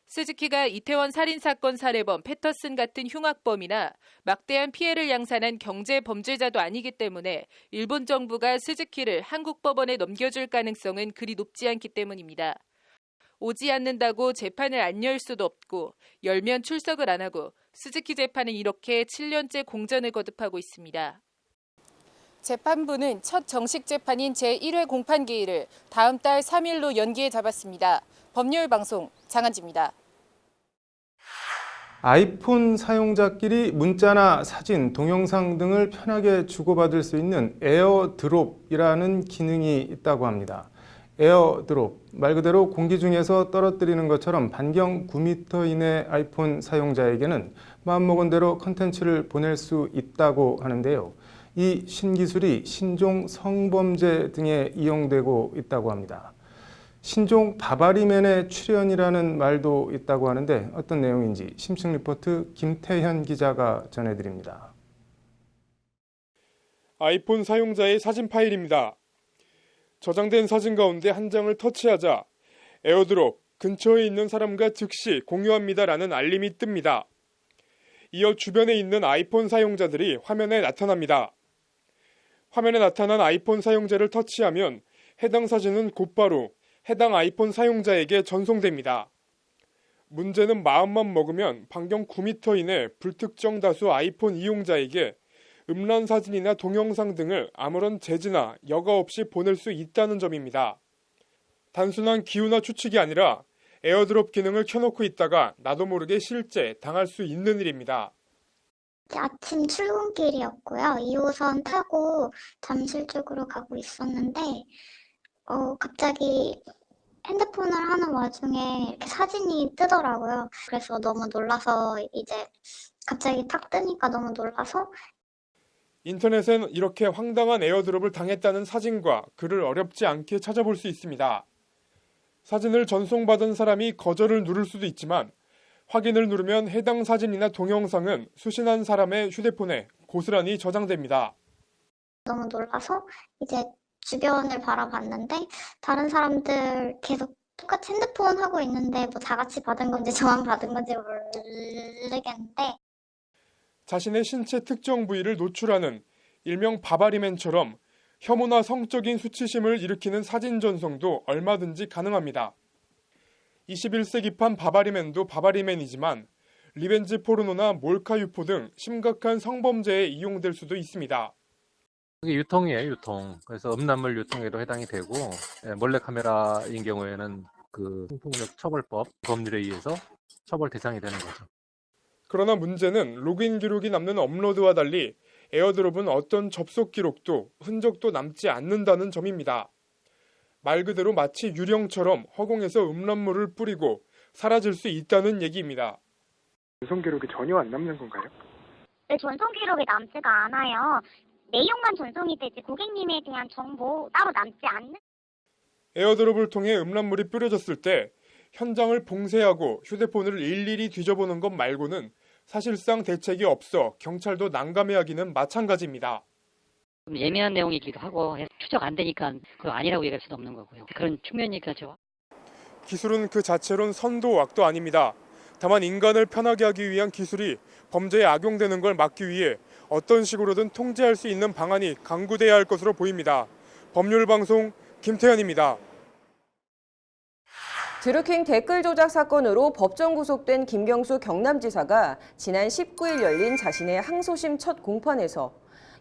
스즈키가 이태원 살인사건 살해범 패터슨 같은 흉악범이나 막대한 피해를 양산한 경제범죄자도 아니기 때문에 일본 정부가 스즈키를 한국 법원에 넘겨줄 가능성은 그리 높지 않기 때문입니다. 오지 않는다고 재판을 안 열 수도 없고 열면 출석을 안 하고 스즈키 재판은 이렇게 7년째 공전을 거듭하고 있습니다. 재판부는 첫 정식 재판인 제1회 공판기일을 다음 달 3일로 연기해 잡았습니다. 법률 방송 장한지입니다. 아이폰 사용자끼리 문자나 사진, 동영상 등을 편하게 주고받을 수 있는 에어드롭이라는 기능이 있다고 합니다. 에어드롭, 말 그대로 공기 중에서 떨어뜨리는 것처럼 반경 9m 이내 아이폰 사용자에게는 마음먹은 대로 컨텐츠를 보낼 수 있다고 하는데요. 이 신기술이 신종 성범죄 등에 이용되고 있다고 합니다. 신종 바바리맨의 출연이라는 말도 있다고 하는데 어떤 내용인지 심층 리포트 김태현 기자가 전해드립니다. 아이폰 사용자의 사진 파일입니다. 저장된 사진 가운데 한 장을 터치하자 에어드롭, 근처에 있는 사람과 즉시 공유합니다라는 알림이 뜹니다. 이어 주변에 있는 아이폰 사용자들이 화면에 나타납니다. 화면에 나타난 아이폰 사용자를 터치하면 해당 사진은 곧바로 해당 아이폰 사용자에게 전송됩니다. 문제는 마음만 먹으면 반경 9m 이내 불특정 다수 아이폰 이용자에게 음란 사진이나 동영상 등을 아무런 제지나 여과 없이 보낼 수 있다는 점입니다. 단순한 기우나 추측이 아니라 에어드롭 기능을 켜놓고 있다가 나도 모르게 실제 당할 수 있는 일입니다. 아침 출근길이었고요. 2호선 타고 잠실 쪽으로 가고 있었는데 갑자기 핸드폰을 하는 와중에 이렇게 사진이 뜨더라고요. 그래서 너무 놀라서 이제 갑자기 탁 뜨니까 너무 놀라서 인터넷엔 이렇게 황당한 에어드롭을 당했다는 사진과 글을 어렵지 않게 찾아볼 수 있습니다. 사진을 전송받은 사람이 거절을 누를 수도 있지만 확인을 누르면 해당 사진이나 동영상은 수신한 사람의 휴대폰에 고스란히 저장됩니다. 너무 놀라서 이제 주변을 바라봤는데 다른 사람들 계속 똑같이 핸드폰 하고 있는데 뭐 다 같이 받은 건지 저만 받은 건지 모르겠는데 자신의 신체 특정 부위를 노출하는 일명 바바리맨처럼 혐오나 성적인 수치심을 일으키는 사진 전송도 얼마든지 가능합니다. 21세기판 바바리맨도 바바리맨이지만 리벤지 포르노나 몰카 유포 등 심각한 성범죄에 이용될 수도 있습니다. 이게 유통이에요, 유통. 그래서 음란물 유통에도 해당이 되고 몰래카메라인 경우에는 그 성폭력 처벌법 법률에 의해서 처벌 대상이 되는 거죠. 그러나 문제는 로그인 기록이 남는 업로드와 달리 에어드롭은 어떤 접속 기록도 흔적도 남지 않는다는 점입니다. 말 그대로 마치 유령처럼 허공에서 음란물을 뿌리고 사라질 수 있다는 얘기입니다. 전송 기록이 전혀 안 남는 건가요? 네, 전송 기록이 남지가 않아요. 내용만 전송이 되지 고객님에 대한 정보 따로 남지 않는. 에어드롭을 통해 음란물이 뿌려졌을 때 현장을 봉쇄하고 휴대폰을 일일이 뒤져보는 것 말고는 사실상 대책이 없어 경찰도 난감해하기는 마찬가지입니다. 예민한 내용이기도 하고 추적 안 되니까 그거 아니라고 얘기할 수도 없는 거고요. 그런 측면이니까 기술은 그 자체로는 선도 악도 아닙니다. 다만 인간을 편하게 하기 위한 기술이 범죄에 악용되는 걸 막기 위해 어떤 식으로든 통제할 수 있는 방안이 강구돼야 할 것으로 보입니다. 법률방송 김태현입니다. 드루킹 댓글 조작 사건으로 법정 구속된 김경수 경남지사가 지난 19일 열린 자신의 항소심 첫 공판에서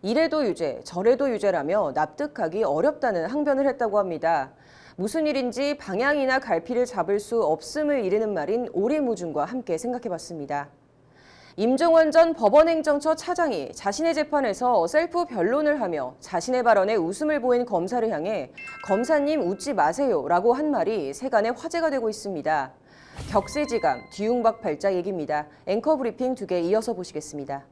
이래도 유죄, 저래도 유죄라며 납득하기 어렵다는 항변을 했다고 합니다. 무슨 일인지 방향이나 갈피를 잡을 수 없음을 이르는 말인 오리무중과 함께 생각해봤습니다. 임종원 전 법원행정처 차장이 자신의 재판에서 셀프 변론을 하며 자신의 발언에 웃음을 보인 검사를 향해 검사님 웃지 마세요라고 한 말이 세간의 화제가 되고 있습니다. 격세지감, 뒤움박팔자 얘기입니다. 앵커 브리핑 2개 이어서 보시겠습니다.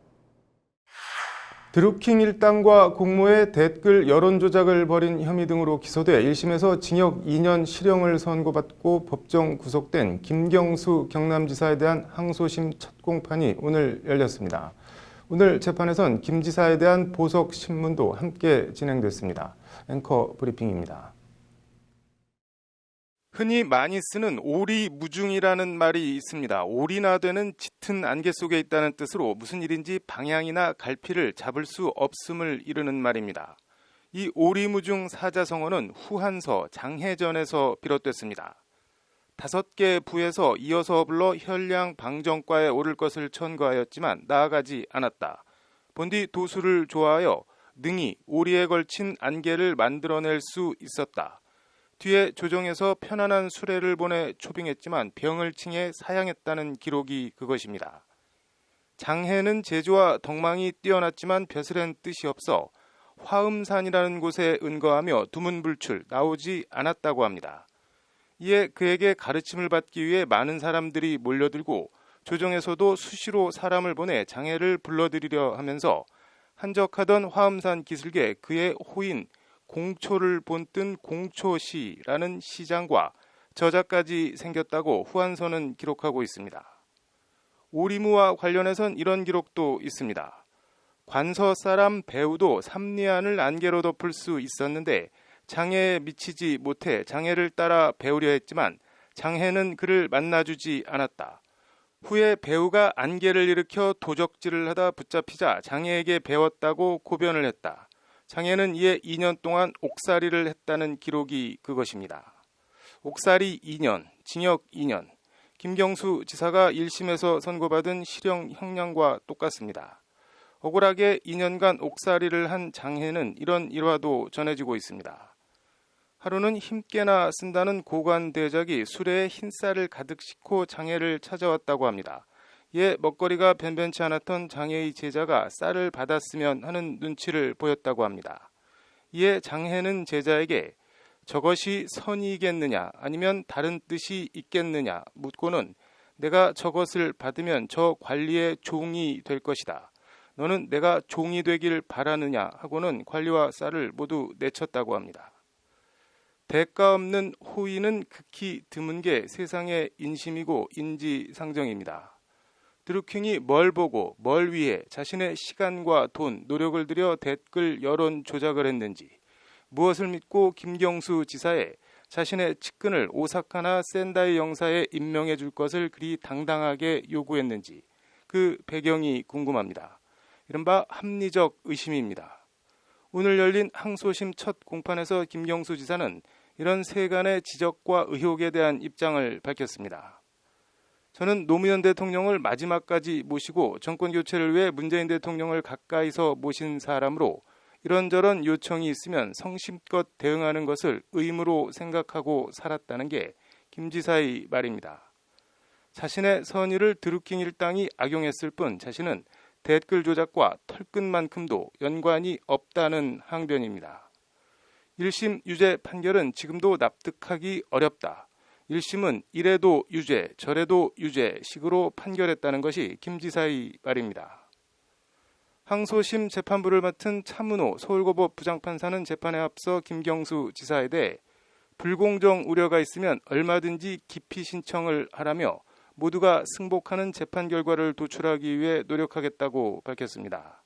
드루킹 일당과 공모의 댓글 여론 조작을 벌인 혐의 등으로 기소돼 1심에서 징역 2년 실형을 선고받고 법정 구속된 김경수 경남지사에 대한 항소심 첫 공판이 오늘 열렸습니다. 오늘 재판에선 김 지사에 대한 보석 신문도 함께 진행됐습니다. 앵커 브리핑입니다. 흔히 많이 쓰는 오리무중이라는 말이 있습니다. 오리나 되는 짙은 안개 속에 있다는 뜻으로 무슨 일인지 방향이나 갈피를 잡을 수 없음을 이르는 말입니다. 이 오리무중 사자성어는 후한서 장해전에서 비롯됐습니다. 5개 부에서 이어서 불러 혈량 방정과에 오를 것을 천거하였지만 나아가지 않았다. 본디 도수를 좋아하여 능히 오리에 걸친 안개를 만들어낼 수 있었다. 뒤에 조정에서 편안한 수레를 보내 초빙했지만 병을 칭해 사양했다는 기록이 그것입니다. 장해는 제주와 덕망이 뛰어났지만 벼슬엔 뜻이 없어 화음산이라는 곳에 은거하며 두문불출 나오지 않았다고 합니다. 이에 그에게 가르침을 받기 위해 많은 사람들이 몰려들고 조정에서도 수시로 사람을 보내 장해를 불러들이려 하면서 한적하던 화음산 기슭에 그의 호인 공초를 본뜬 공초시라는 시장과 저자까지 생겼다고 후한서는 기록하고 있습니다. 오리무와 관련해선 이런 기록도 있습니다. 관서 사람 배우도 삼리안을 안개로 덮을 수 있었는데 장해에 미치지 못해 장해를 따라 배우려 했지만 장해는 그를 만나주지 않았다. 후에 배우가 안개를 일으켜 도적질을 하다 붙잡히자 장해에게 배웠다고 고변을 했다. 장해는 이에 2년 동안 옥살이를 했다는 기록이 그것입니다. 옥살이 2년, 징역 2년. 김경수 지사가 1심에서 선고받은 실형 형량과 똑같습니다. 억울하게 2년간 옥살이를 한 장해는 이런 일화도 전해지고 있습니다. 하루는 힘께나 쓴다는 고관대작이 수레에 흰쌀을 가득 싣고 장해를 찾아왔다고 합니다. 이에 먹거리가 변변치 않았던 장해의 제자가 쌀을 받았으면 하는 눈치를 보였다고 합니다. 이에 장해는 제자에게 저것이 선이겠느냐 아니면 다른 뜻이 있겠느냐 묻고는 내가 저것을 받으면 저 관리의 종이 될 것이다. 너는 내가 종이 되길 바라느냐 하고는 관리와 쌀을 모두 내쳤다고 합니다. 대가 없는 호의는 극히 드문 게 세상의 인심이고 인지상정입니다. 드루킹이 뭘 보고 뭘 위해 자신의 시간과 돈, 노력을 들여 댓글 여론 조작을 했는지, 무엇을 믿고 김경수 지사에 자신의 측근을 오사카나 센다이 영사에 임명해 줄 것을 그리 당당하게 요구했는지 그 배경이 궁금합니다. 이른바 합리적 의심입니다. 오늘 열린 항소심 첫 공판에서 김경수 지사는 이런 세간의 지적과 의혹에 대한 입장을 밝혔습니다. 저는 노무현 대통령을 마지막까지 모시고 정권 교체를 위해 문재인 대통령을 가까이서 모신 사람으로 이런저런 요청이 있으면 성심껏 대응하는 것을 의무로 생각하고 살았다는 게 김 지사의 말입니다. 자신의 선의를 드루킹 일당이 악용했을 뿐 자신은 댓글 조작과 털끝만큼도 연관이 없다는 항변입니다. 1심 유죄 판결은 지금도 납득하기 어렵다. 1심은 이래도 유죄, 저래도 유죄 식으로 판결했다는 것이 김 지사의 말입니다. 항소심 재판부를 맡은 차문호 서울고법 부장판사는 재판에 앞서 김경수 지사에 대해 불공정 우려가 있으면 얼마든지 기피 신청을 하라며 모두가 승복하는 재판 결과를 도출하기 위해 노력하겠다고 밝혔습니다.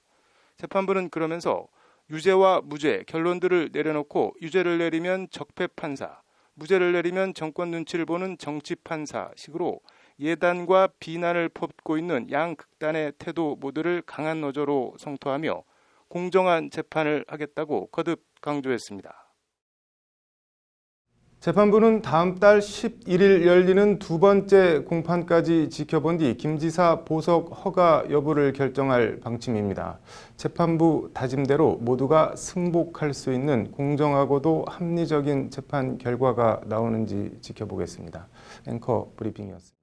재판부는 그러면서 유죄와 무죄 결론들을 내려놓고 유죄를 내리면 적폐 판사, 무죄를 내리면 정권 눈치를 보는 정치 판사 식으로 예단과 비난을 퍼붓고 있는 양극단의 태도 모두를 강한 어조로 성토하며 공정한 재판을 하겠다고 거듭 강조했습니다. 재판부는 다음 달 11일 열리는 두 번째 공판까지 지켜본 뒤 김 지사 보석 허가 여부를 결정할 방침입니다. 재판부 다짐대로 모두가 승복할 수 있는 공정하고도 합리적인 재판 결과가 나오는지 지켜보겠습니다. 앵커 브리핑이었습니다.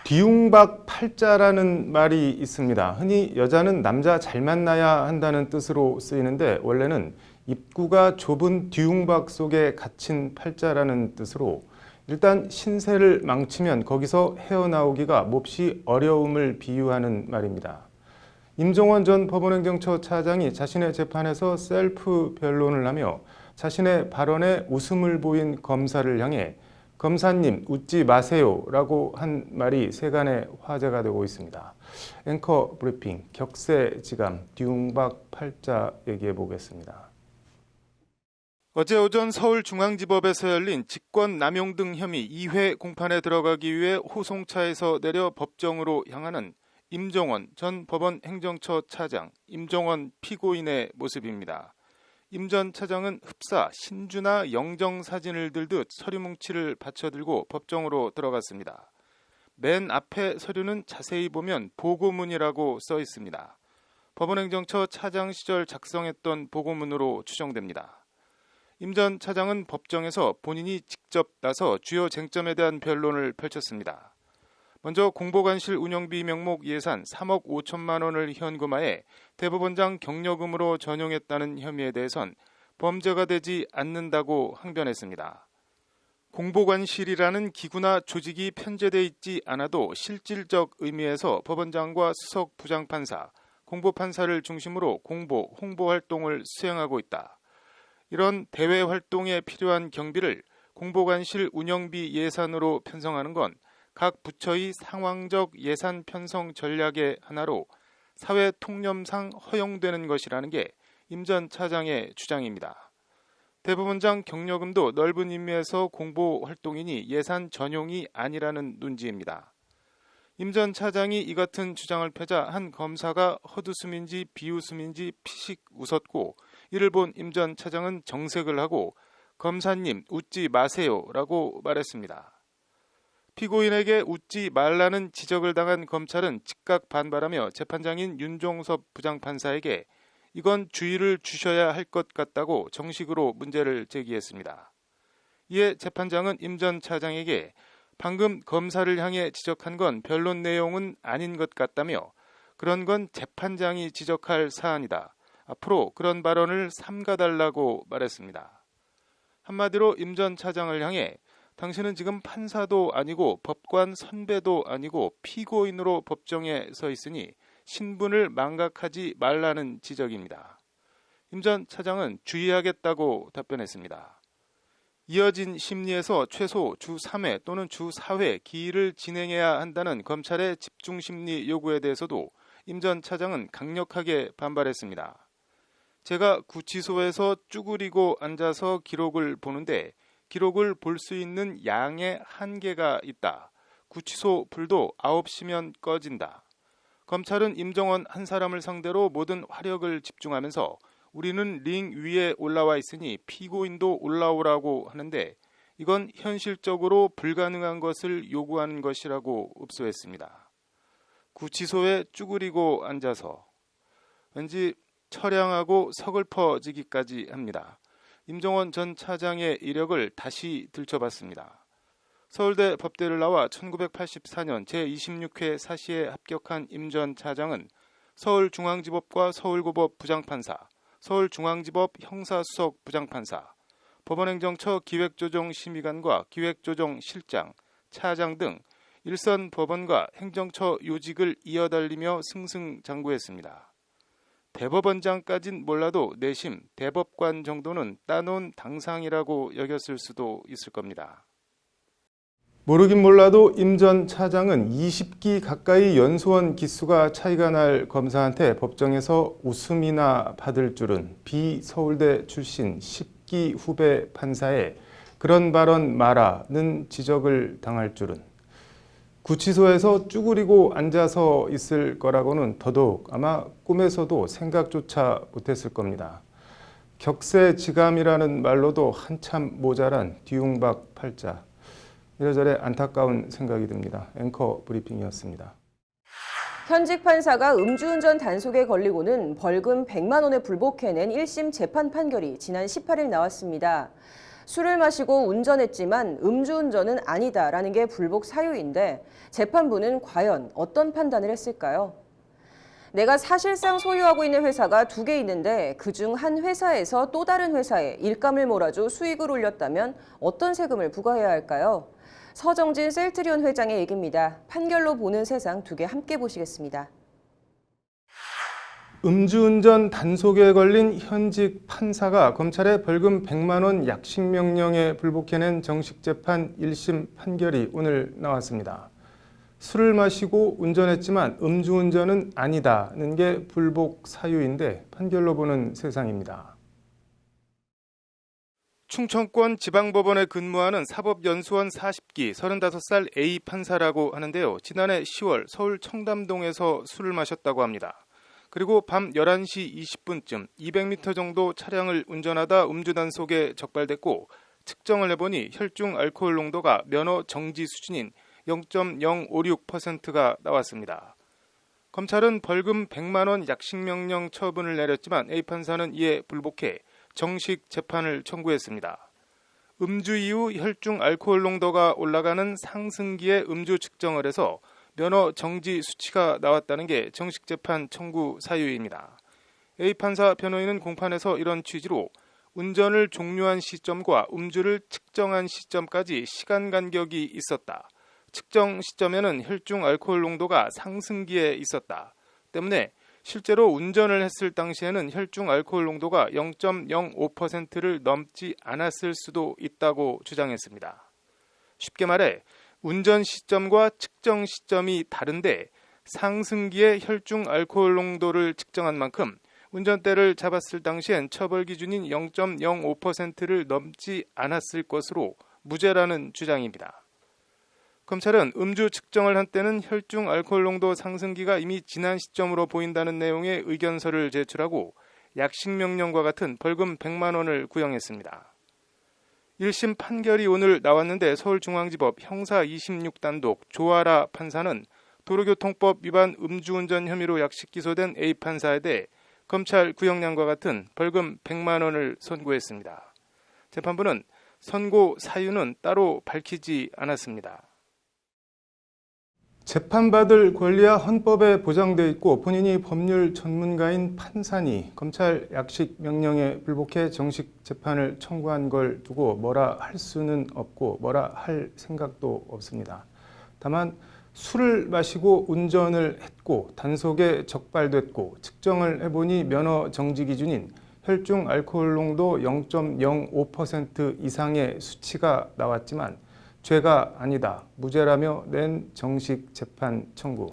뒤웅박 팔자라는 말이 있습니다. 흔히 여자는 남자 잘 만나야 한다는 뜻으로 쓰이는데 원래는 입구가 좁은 뒤웅박 속에 갇힌 팔자라는 뜻으로 일단 신세를 망치면 거기서 헤어나오기가 몹시 어려움을 비유하는 말입니다. 임종원 전 법원행정처 차장이 자신의 재판에서 셀프 변론을 하며 자신의 발언에 웃음을 보인 검사를 향해 검사님 웃지 마세요 라고 한 말이 세간의 화제가 되고 있습니다. 앵커 브리핑 격세지감 뒤웅박 팔자 얘기해 보겠습니다. 어제 오전 서울중앙지법에서 열린 직권남용 등 혐의 2회 공판에 들어가기 위해 호송차에서 내려 법정으로 향하는 임종원 전 법원 행정처 차장, 임종원 피고인의 모습입니다. 임 전 차장은 흡사, 신주나 영정 사진을 들듯 서류 뭉치를 받쳐들고 법정으로 들어갔습니다. 맨 앞에 서류는 자세히 보면 보고문이라고 써 있습니다. 법원행정처 차장 시절 작성했던 보고문으로 추정됩니다. 임 전 차장은 법정에서 본인이 직접 나서 주요 쟁점에 대한 변론을 펼쳤습니다. 먼저 공보관실 운영비 명목 예산 3억 5천만 원을 현금화해 대법원장 경력금으로 전용했다는 혐의에 대해선 범죄가 되지 않는다고 항변했습니다. 공보관실이라는 기구나 조직이 편제돼 있지 않아도 실질적 의미에서 법원장과 수석 부장판사, 공보판사를 중심으로 공보, 홍보 활동을 수행하고 있다. 이런 대외 활동에 필요한 경비를 공보관실 운영비 예산으로 편성하는 건 각 부처의 상황적 예산 편성 전략의 하나로 사회 통념상 허용되는 것이라는 게 임 전 차장의 주장입니다. 대법원장 경력금도 넓은 의미에서 공보 활동이니 예산 전용이 아니라는 논지입니다. 임 전 차장이 이 같은 주장을 펴자 한 검사가 헛웃음인지 비웃음인지 피식 웃었고 이를 본 임 전 차장은 정색을 하고 검사님 웃지 마세요라고 말했습니다. 피고인에게 웃지 말라는 지적을 당한 검찰은 즉각 반발하며 재판장인 윤종섭 부장판사에게 이건 주의를 주셔야 할 것 같다고 정식으로 문제를 제기했습니다. 이에 재판장은 임 전 차장에게 방금 검사를 향해 지적한 건 변론 내용은 아닌 것 같다며 그런 건 재판장이 지적할 사안이다. 앞으로 그런 발언을 삼가달라고 말했습니다. 한마디로 임 전 차장을 향해 당신은 지금 판사도 아니고 법관 선배도 아니고 피고인으로 법정에 서 있으니 신분을 망각하지 말라는 지적입니다. 임 전 차장은 주의하겠다고 답변했습니다. 이어진 심리에서 최소 주 3회 또는 주 4회 기일을 진행해야 한다는 검찰의 집중심리 요구에 대해서도 임 전 차장은 강력하게 반발했습니다. 제가 구치소에서 쭈그리고 앉아서 기록을 보는데 기록을 볼 수 있는 양의 한계가 있다. 구치소 불도 9시면 꺼진다. 검찰은 임종원 한 사람을 상대로 모든 화력을 집중하면서 우리는 링 위에 올라와 있으니 피고인도 올라오라고 하는데 이건 현실적으로 불가능한 것을 요구하는 것이라고 읍소했습니다. 구치소에 쭈그리고 앉아서 왠지 처량하고 서글퍼지기까지 합니다. 임종원 전 차장의 이력을 다시 들춰봤습니다. 서울대 법대를 나와 1984년 제26회 사시에 합격한 임 전 차장은 서울중앙지법과 서울고법 부장판사, 서울중앙지법 형사수석 부장판사, 법원행정처 기획조정심의관과 기획조정실장, 차장 등 일선 법원과 행정처 요직을 이어달리며 승승장구했습니다. 대법원장까진 몰라도 내심 대법관 정도는 따놓은 당상이라고 여겼을 수도 있을 겁니다. 모르긴 몰라도 임 전 차장은 20기 가까이 연수원 기수가 차이가 날 검사한테 법정에서 웃음이나 받을 줄은 비서울대 출신 10기 후배 판사에 그런 발언 마라는 지적을 당할 줄은 구치소에서 쭈그리고 앉아서 있을 거라고는 더더욱 아마 꿈에서도 생각조차 못했을 겁니다. 격세지감이라는 말로도 한참 모자란 뒤웅박 팔자. 이래저래 안타까운 생각이 듭니다. 앵커 브리핑이었습니다. 현직 판사가 음주운전 단속에 걸리고는 벌금 100만 원에 불복해낸 1심 재판 판결이 지난 18일 나왔습니다. 술을 마시고 운전했지만 음주운전은 아니다라는 게 불복 사유인데 재판부는 과연 어떤 판단을 했을까요? 내가 사실상 소유하고 있는 회사가 2개 있는데 그중 한 회사에서 또 다른 회사에 일감을 몰아줘 수익을 올렸다면 어떤 세금을 부과해야 할까요? 서정진 셀트리온 회장의 얘기입니다. 판결로 보는 세상 2개 함께 보시겠습니다. 음주운전 단속에 걸린 현직 판사가 검찰의 벌금 100만 원 약식 명령에 불복해낸 정식 재판 1심 판결이 오늘 나왔습니다. 술을 마시고 운전했지만 음주운전은 아니다는 게 불복 사유인데 판결로 보는 세상입니다. 충청권 지방법원에 근무하는 사법연수원 40기 35살 A 판사라고 하는데요. 지난해 10월 서울 청담동에서 술을 마셨다고 합니다. 그리고 밤 11시 20분쯤 200m 정도 차량을 운전하다 음주단속에 적발됐고 측정을 해보니 혈중 알코올 농도가 면허 정지 수준인 0.056%가 나왔습니다. 검찰은 벌금 100만 원 약식명령 처분을 내렸지만 A 판사는 이에 불복해 정식 재판을 청구했습니다. 음주 이후 혈중 알코올 농도가 올라가는 상승기에 음주 측정을 해서 면허 정지 수치가 나왔다는 게 정식 재판 청구 사유입니다. A 판사 변호인은 공판에서 이런 취지로 운전을 종료한 시점과 음주를 측정한 시점까지 시간 간격이 있었다. 측정 시점에는 혈중 알코올 농도가 상승기에 있었다. 때문에 실제로 운전을 했을 당시에는 혈중 알코올 농도가 0.05%를 넘지 않았을 수도 있다고 주장했습니다. 쉽게 말해 운전 시점과 측정 시점이 다른데 상승기에 혈중 알코올 농도를 측정한 만큼 운전대를 잡았을 당시엔 처벌 기준인 0.05%를 넘지 않았을 것으로 무죄라는 주장입니다. 검찰은 음주 측정을 한 때는 혈중 알코올 농도 상승기가 이미 지난 시점으로 보인다는 내용의 의견서를 제출하고 약식명령과 같은 벌금 100만 원을 구형했습니다. 1심 판결이 오늘 나왔는데 서울중앙지법 형사 26단독 조아라 판사는 도로교통법 위반 음주운전 혐의로 약식 기소된 A 판사에 대해 검찰 구형량과 같은 벌금 100만 원을 선고했습니다. 재판부는 선고 사유는 따로 밝히지 않았습니다. 재판받을 권리야 헌법에 보장돼 있고 본인이 법률 전문가인 판사니 검찰 약식 명령에 불복해 정식 재판을 청구한 걸 두고 뭐라 할 수는 없고 뭐라 할 생각도 없습니다. 다만 술을 마시고 운전을 했고 단속에 적발됐고 측정을 해보니 면허 정지 기준인 혈중 알코올 농도 0.05% 이상의 수치가 나왔지만 죄가 아니다, 무죄라며 낸 정식 재판 청구.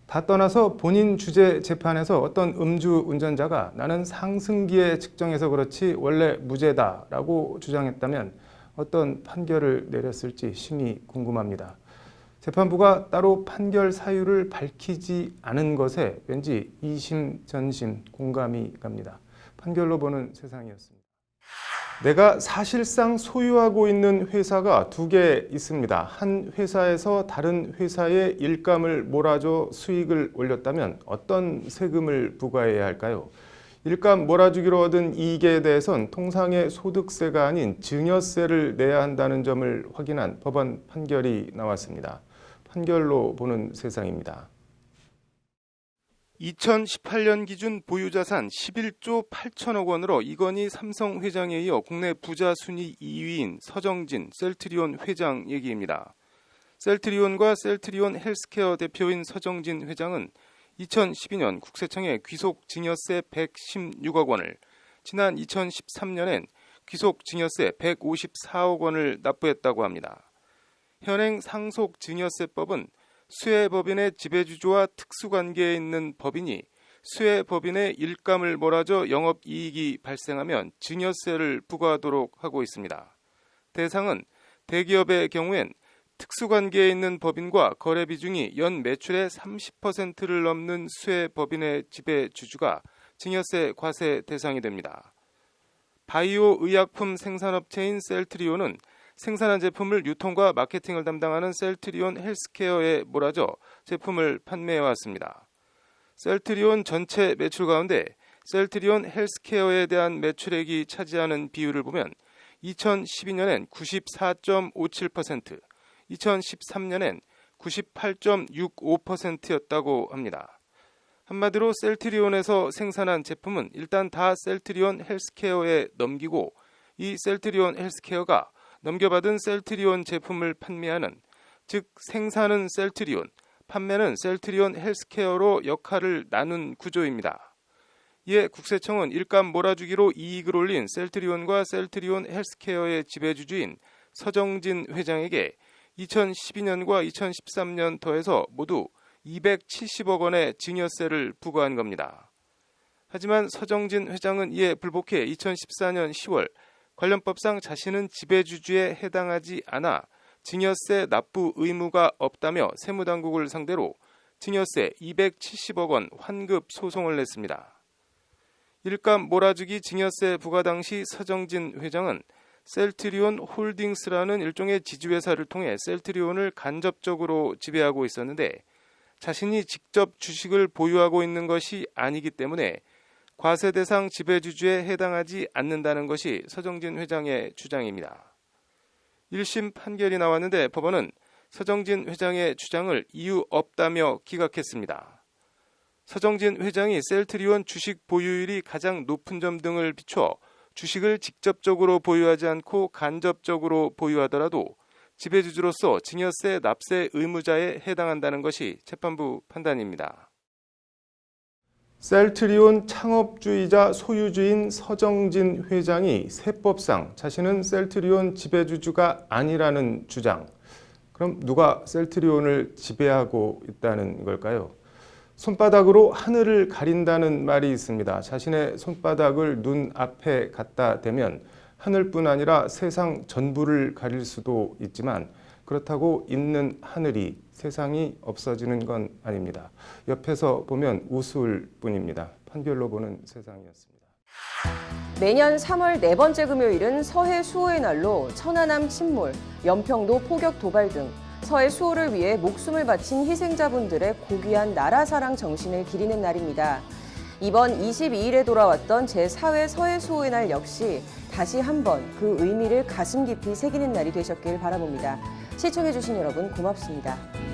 다 떠나서 본인 주재 재판에서 어떤 음주 운전자가 나는 상승기에 측정해서 그렇지 원래 무죄다라고 주장했다면 어떤 판결을 내렸을지 심히 궁금합니다. 재판부가 따로 판결 사유를 밝히지 않은 것에 왠지 이심 전심 공감이 갑니다. 판결로 보는 세상이었습니다. 내가 사실상 소유하고 있는 회사가 두 개 있습니다. 한 회사에서 다른 회사에 일감을 몰아줘 수익을 올렸다면 어떤 세금을 부과해야 할까요? 일감 몰아주기로 얻은 이익에 대해선 통상의 소득세가 아닌 증여세를 내야 한다는 점을 확인한 법원 판결이 나왔습니다. 판결로 보는 세상입니다. 2018년 기준 보유자산 11조 8천억 원으로 이건희 삼성 회장에 이어 국내 부자 순위 2위인 서정진 셀트리온 회장 얘기입니다. 셀트리온과 셀트리온 헬스케어 대표인 서정진 회장은 2012년 국세청에 귀속증여세 116억 원을, 지난 2013년엔 귀속증여세 154억 원을 납부했다고 합니다. 현행 상속증여세법은 수혜법인의 지배주주와 특수관계에 있는 법인이 수혜법인의 일감을 몰아줘 영업이익이 발생하면 증여세를 부과하도록 하고 있습니다. 대상은 대기업의 경우엔 특수관계에 있는 법인과 거래 비중이 연 매출의 30%를 넘는 수혜법인의 지배주주가 증여세 과세 대상이 됩니다. 바이오 의약품 생산업체인 셀트리온은 생산한 제품을 유통과 마케팅을 담당하는 셀트리온 헬스케어에 몰아줘 제품을 판매해왔습니다. 셀트리온 전체 매출 가운데 셀트리온 헬스케어에 대한 매출액이 차지하는 비율을 보면 2012년엔 94.57%, 2013년엔 98.65%였다고 합니다. 한마디로 셀트리온에서 생산한 제품은 일단 다 셀트리온 헬스케어에 넘기고 이 셀트리온 헬스케어가 넘겨받은 셀트리온 제품을 판매하는, 즉 생산은 셀트리온, 판매는 셀트리온 헬스케어로 역할을 나눈 구조입니다. 이에 국세청은 일감 몰아주기로 이익을 올린 셀트리온과 셀트리온 헬스케어의 지배주주인 서정진 회장에게 2012년과 2013년 더해서 모두 270억 원의 증여세를 부과한 겁니다. 하지만 서정진 회장은 이에 불복해 2014년 10월 관련 법상 자신은 지배주주에 해당하지 않아 증여세 납부 의무가 없다며 세무당국을 상대로 증여세 270억 원 환급 소송을 냈습니다. 일감 몰아주기 증여세 부과 당시 서정진 회장은 셀트리온 홀딩스라는 일종의 지주회사를 통해 셀트리온을 간접적으로 지배하고 있었는데 자신이 직접 주식을 보유하고 있는 것이 아니기 때문에 과세 대상 지배주주에 해당하지 않는다는 것이 서정진 회장의 주장입니다. 1심 판결이 나왔는데 법원은 서정진 회장의 주장을 이유 없다며 기각했습니다. 서정진 회장이 셀트리온 주식 보유율이 가장 높은 점 등을 비춰 주식을 직접적으로 보유하지 않고 간접적으로 보유하더라도 지배주주로서 증여세 납세 의무자에 해당한다는 것이 재판부 판단입니다. 셀트리온 창업주이자 소유주인 서정진 회장이 세법상 자신은 셀트리온 지배주주가 아니라는 주장. 그럼 누가 셀트리온을 지배하고 있다는 걸까요? 손바닥으로 하늘을 가린다는 말이 있습니다. 자신의 손바닥을 눈 앞에 갖다 대면 하늘뿐 아니라 세상 전부를 가릴 수도 있지만 그렇다고 있는 하늘이 세상이 없어지는 건 아닙니다. 옆에서 보면 우스울 뿐입니다. 판결로 보는 세상이었습니다. 매년 3월 네 번째 금요일은 서해 수호의 날로 천안함 침몰, 연평도 포격 도발 등 서해 수호를 위해 목숨을 바친 희생자분들의 고귀한 나라 사랑 정신을 기리는 날입니다. 이번 22일에 돌아왔던 제4회 서해 수호의 날 역시 다시 한번 그 의미를 가슴 깊이 새기는 날이 되셨길 바라봅니다. 시청해주신 여러분 고맙습니다.